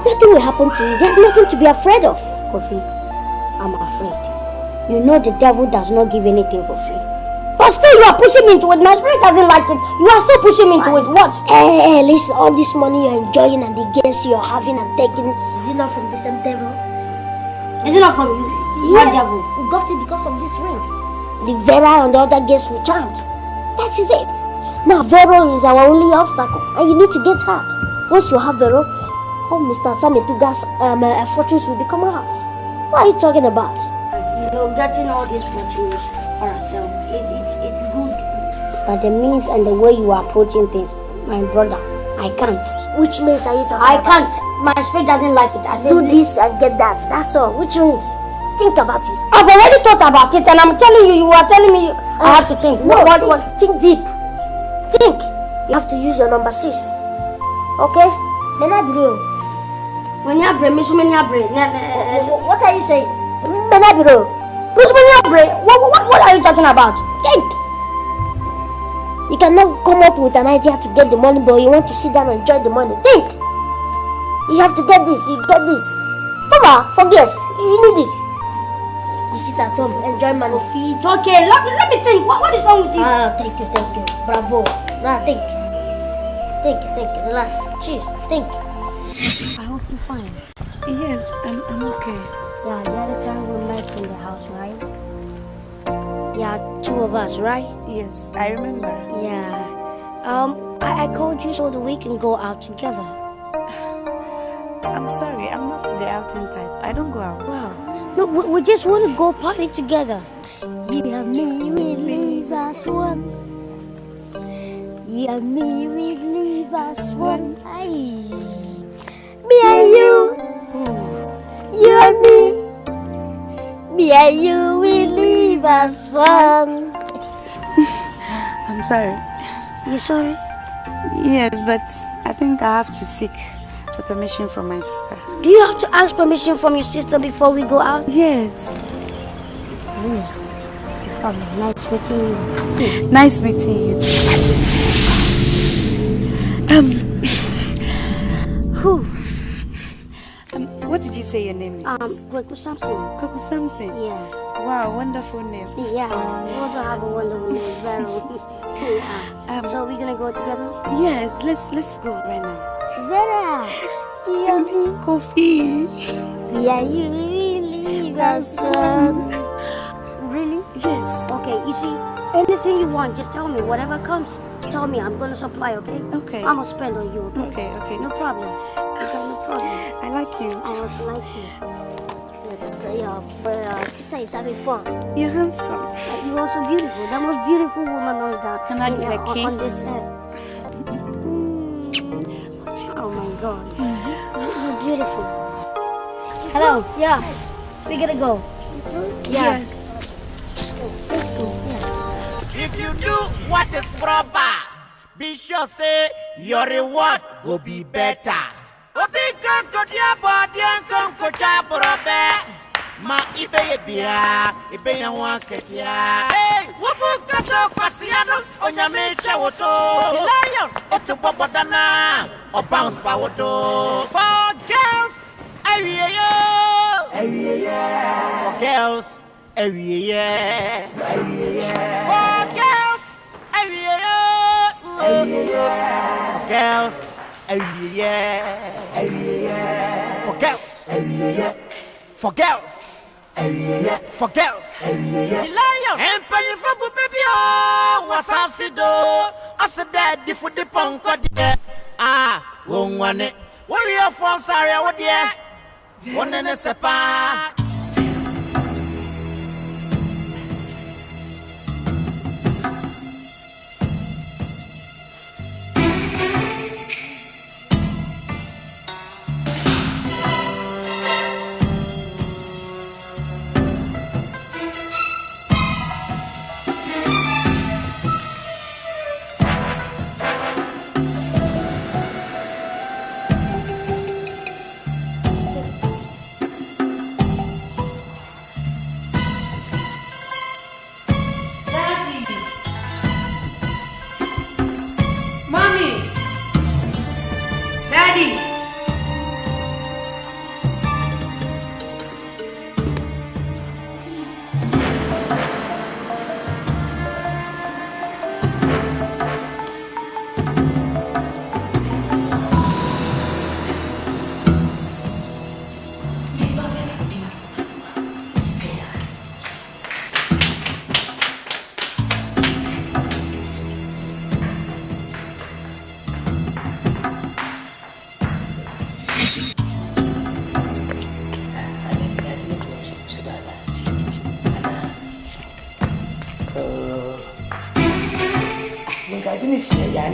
Speaker 11: Nothing will happen to you. There's nothing to be afraid of.
Speaker 6: Kofi, I'm afraid. You know the devil does not give anything for free. But still you are pushing me into it. My spirit doesn't like it. You are still pushing me into it. What?
Speaker 11: Hey, listen, all this money you're enjoying and the gains you're having and taking, is it not from the same devil?
Speaker 6: Is it not from you?
Speaker 11: Yes, devil? We got it because of this ring. The Vera and the other gains we chant. That is it. Now Vero is our only obstacle and you need to get her. Once you have Vero, oh Mr. Sametuga's fortunes will become ours. What are you talking about?
Speaker 6: You know, getting all these fortunes for ourselves, it's good. But the means and the way you are approaching things, my brother, I can't.
Speaker 11: Which means are you talking
Speaker 6: I
Speaker 11: about?
Speaker 6: can't. My spirit doesn't like it. I said,
Speaker 11: do this and get that. That's all. Which means? Think about it.
Speaker 6: I've already thought about it and I'm telling you, you are telling me I have to think.
Speaker 11: No,
Speaker 6: what?
Speaker 11: Think deep. Think. You have to use your number 6. Okay? Menabiro.
Speaker 6: When you have brain,
Speaker 11: what are you saying? Menabiro.
Speaker 6: What are you talking about?
Speaker 11: Think. You cannot come up with an idea to get the money, but you want to sit down and enjoy the money. Think. You have to get this. You get this. Papa, forget. You need this. You sit at home, enjoy money.
Speaker 6: It's okay. Let me think. What is wrong with you?
Speaker 11: Thank you. Bravo. Now think. Think, relax. Cheers, think. I hope you're fine.
Speaker 7: Yes, I'm okay.
Speaker 11: Yeah, the other time we met in the house, right? Yeah, 2 of us, right?
Speaker 7: Yes, I remember.
Speaker 11: Yeah. I called you so that we can go out together.
Speaker 7: I'm sorry, I'm not the outing type. I don't go out.
Speaker 11: Wow. No, we just want to go party together. You and me, we leave as one. You and me, we leave as one. Aye. Me and you. You and me. Me and you, we leave as one.
Speaker 7: I'm sorry.
Speaker 11: You sorry?
Speaker 7: Yes, but I think I have to seek the permission from my sister.
Speaker 11: Do you have to ask permission from your sister before we go out?
Speaker 7: Yes.
Speaker 11: Nice meeting you.
Speaker 7: Nice meeting you. Who? What did you say your name is?
Speaker 11: Kwaku Samson.
Speaker 7: Kwaku Samson?
Speaker 11: Yeah.
Speaker 7: Wow, wonderful name.
Speaker 11: Yeah, you also have a wonderful name. Very. So we're gonna go together?
Speaker 7: Yes, let's go right now.
Speaker 11: Zara, yummy
Speaker 7: coffee.
Speaker 11: Yeah, you really that's Really?
Speaker 7: Yes.
Speaker 11: Okay, you see, anything you want, just tell me. Whatever comes, tell me. I'm gonna supply, okay?
Speaker 7: Okay.
Speaker 11: I'm gonna spend on you, okay?
Speaker 7: Okay.
Speaker 11: No problem. Okay, no problem.
Speaker 7: I like you.
Speaker 11: I also like you. Your sister is having fun.
Speaker 7: You're handsome.
Speaker 11: You're also beautiful. The most beautiful woman on that.
Speaker 7: Can I get a kiss?
Speaker 11: On this earth. Oh my God. You're beautiful. Hello. Yeah. We're gonna go. Yeah.
Speaker 7: Yes.
Speaker 11: Let's go. Yeah.
Speaker 2: If you do what is proper, be sure say your reward will be better. Ma ibe bia ibe ya wa ketia hey wobu kato kwasiano onyame woto lion otubobodana o bounce pa woto for girls awieye for girls awieye for girls awieye girls awieye for girls for girls. For girls, lion, and penny for baby, oh, was I see do? I said that for the punk, won't want it. What are your phones? Sorry, what dear? One in a sepa.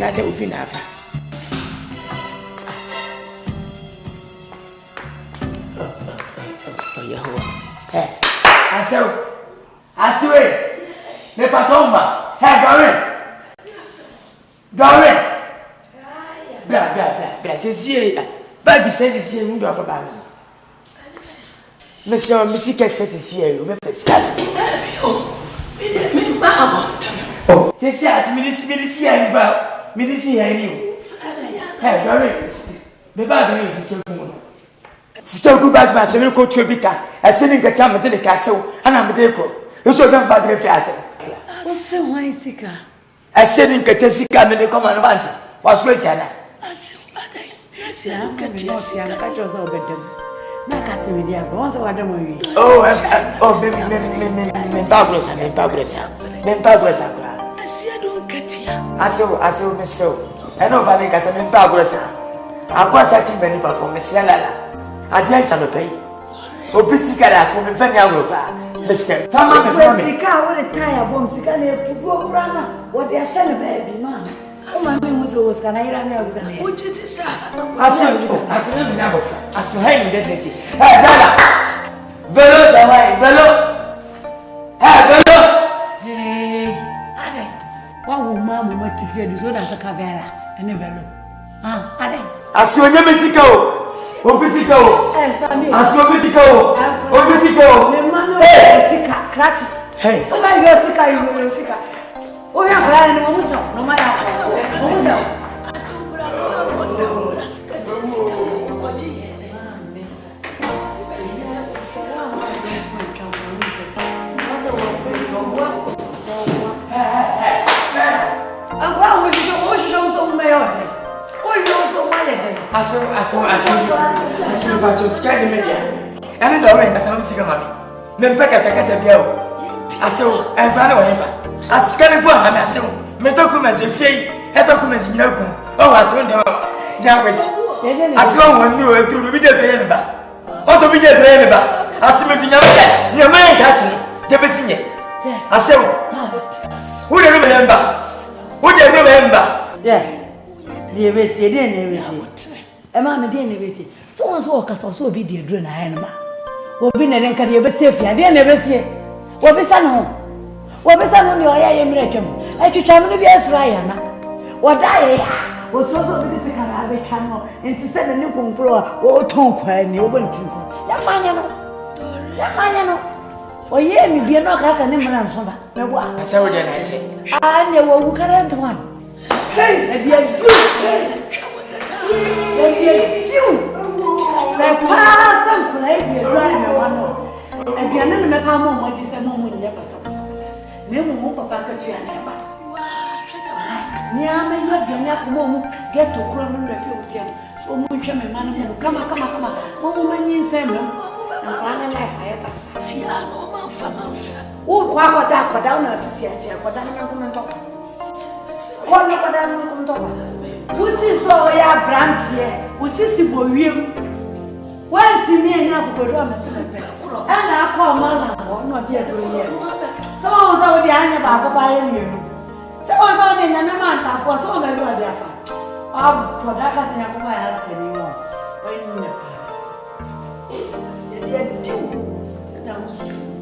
Speaker 1: I said, open up. Hey, I swear, the Patomba, hey, Dorin, blah, baby said it's here, move off about it. Missy can set this here, you better say, oh, say, as ministry about. Milisi ya you. Hey, Dorin, the bad is your phone. Still go back to my civil court tribita. I sitting the time at the castle, and I'm a deco. You should have had the fiasco.
Speaker 3: What's so why, Sika?
Speaker 1: I said in Katesika, and they come and want. What's race yana? Oh, baby, I know Balika as an impagressa. I was acting many performance. I didn't channel pay. Obisicaras from the Venya, Mr. Tamama, the car with a tire bomb, Sicania to go around. What they are selling, baby, man. Oh, my name was Ghanaian. What did you say? I said, never. As you hang dead, hey, brother. Velo, hey, what will Mamma want to feel is as a cavera and a velo? As you never see go, Obisico, as you Obisico, hey, oh, my God, you're sick. Oh, you're glad no matter. Mamma didn't say. Someone's work has also be the drone. I am. What been an encourage you safe? I didn't never say. What be son home? What be son on your I am reckon? I should try to be as Ryan. What I was also this Carabet Hano and to send a new compro or tongue when you went to. Yafano. Or yeah, me be no gas and never answer. No, what? I saw what I say. I never will current one. Hey, yes, you. The person played the driver one. And the other make a moment is a moment never success. Never move a packet to an ember. Near me, yes, and young mom get to crown and repeal with him. So much a man who come. Woman in Samuel and one and life I ever feel. Oh, what down as a theatre, what down your comment. What down your comment. Pussy saw your brand here, who sits in Boyum. Well, to me, and now go on a and I call Mala, not yet doing it. So, the Anna Baba by you. So, on in the Mamma for so many of their fun. Oh, products in a mobile anymore. When you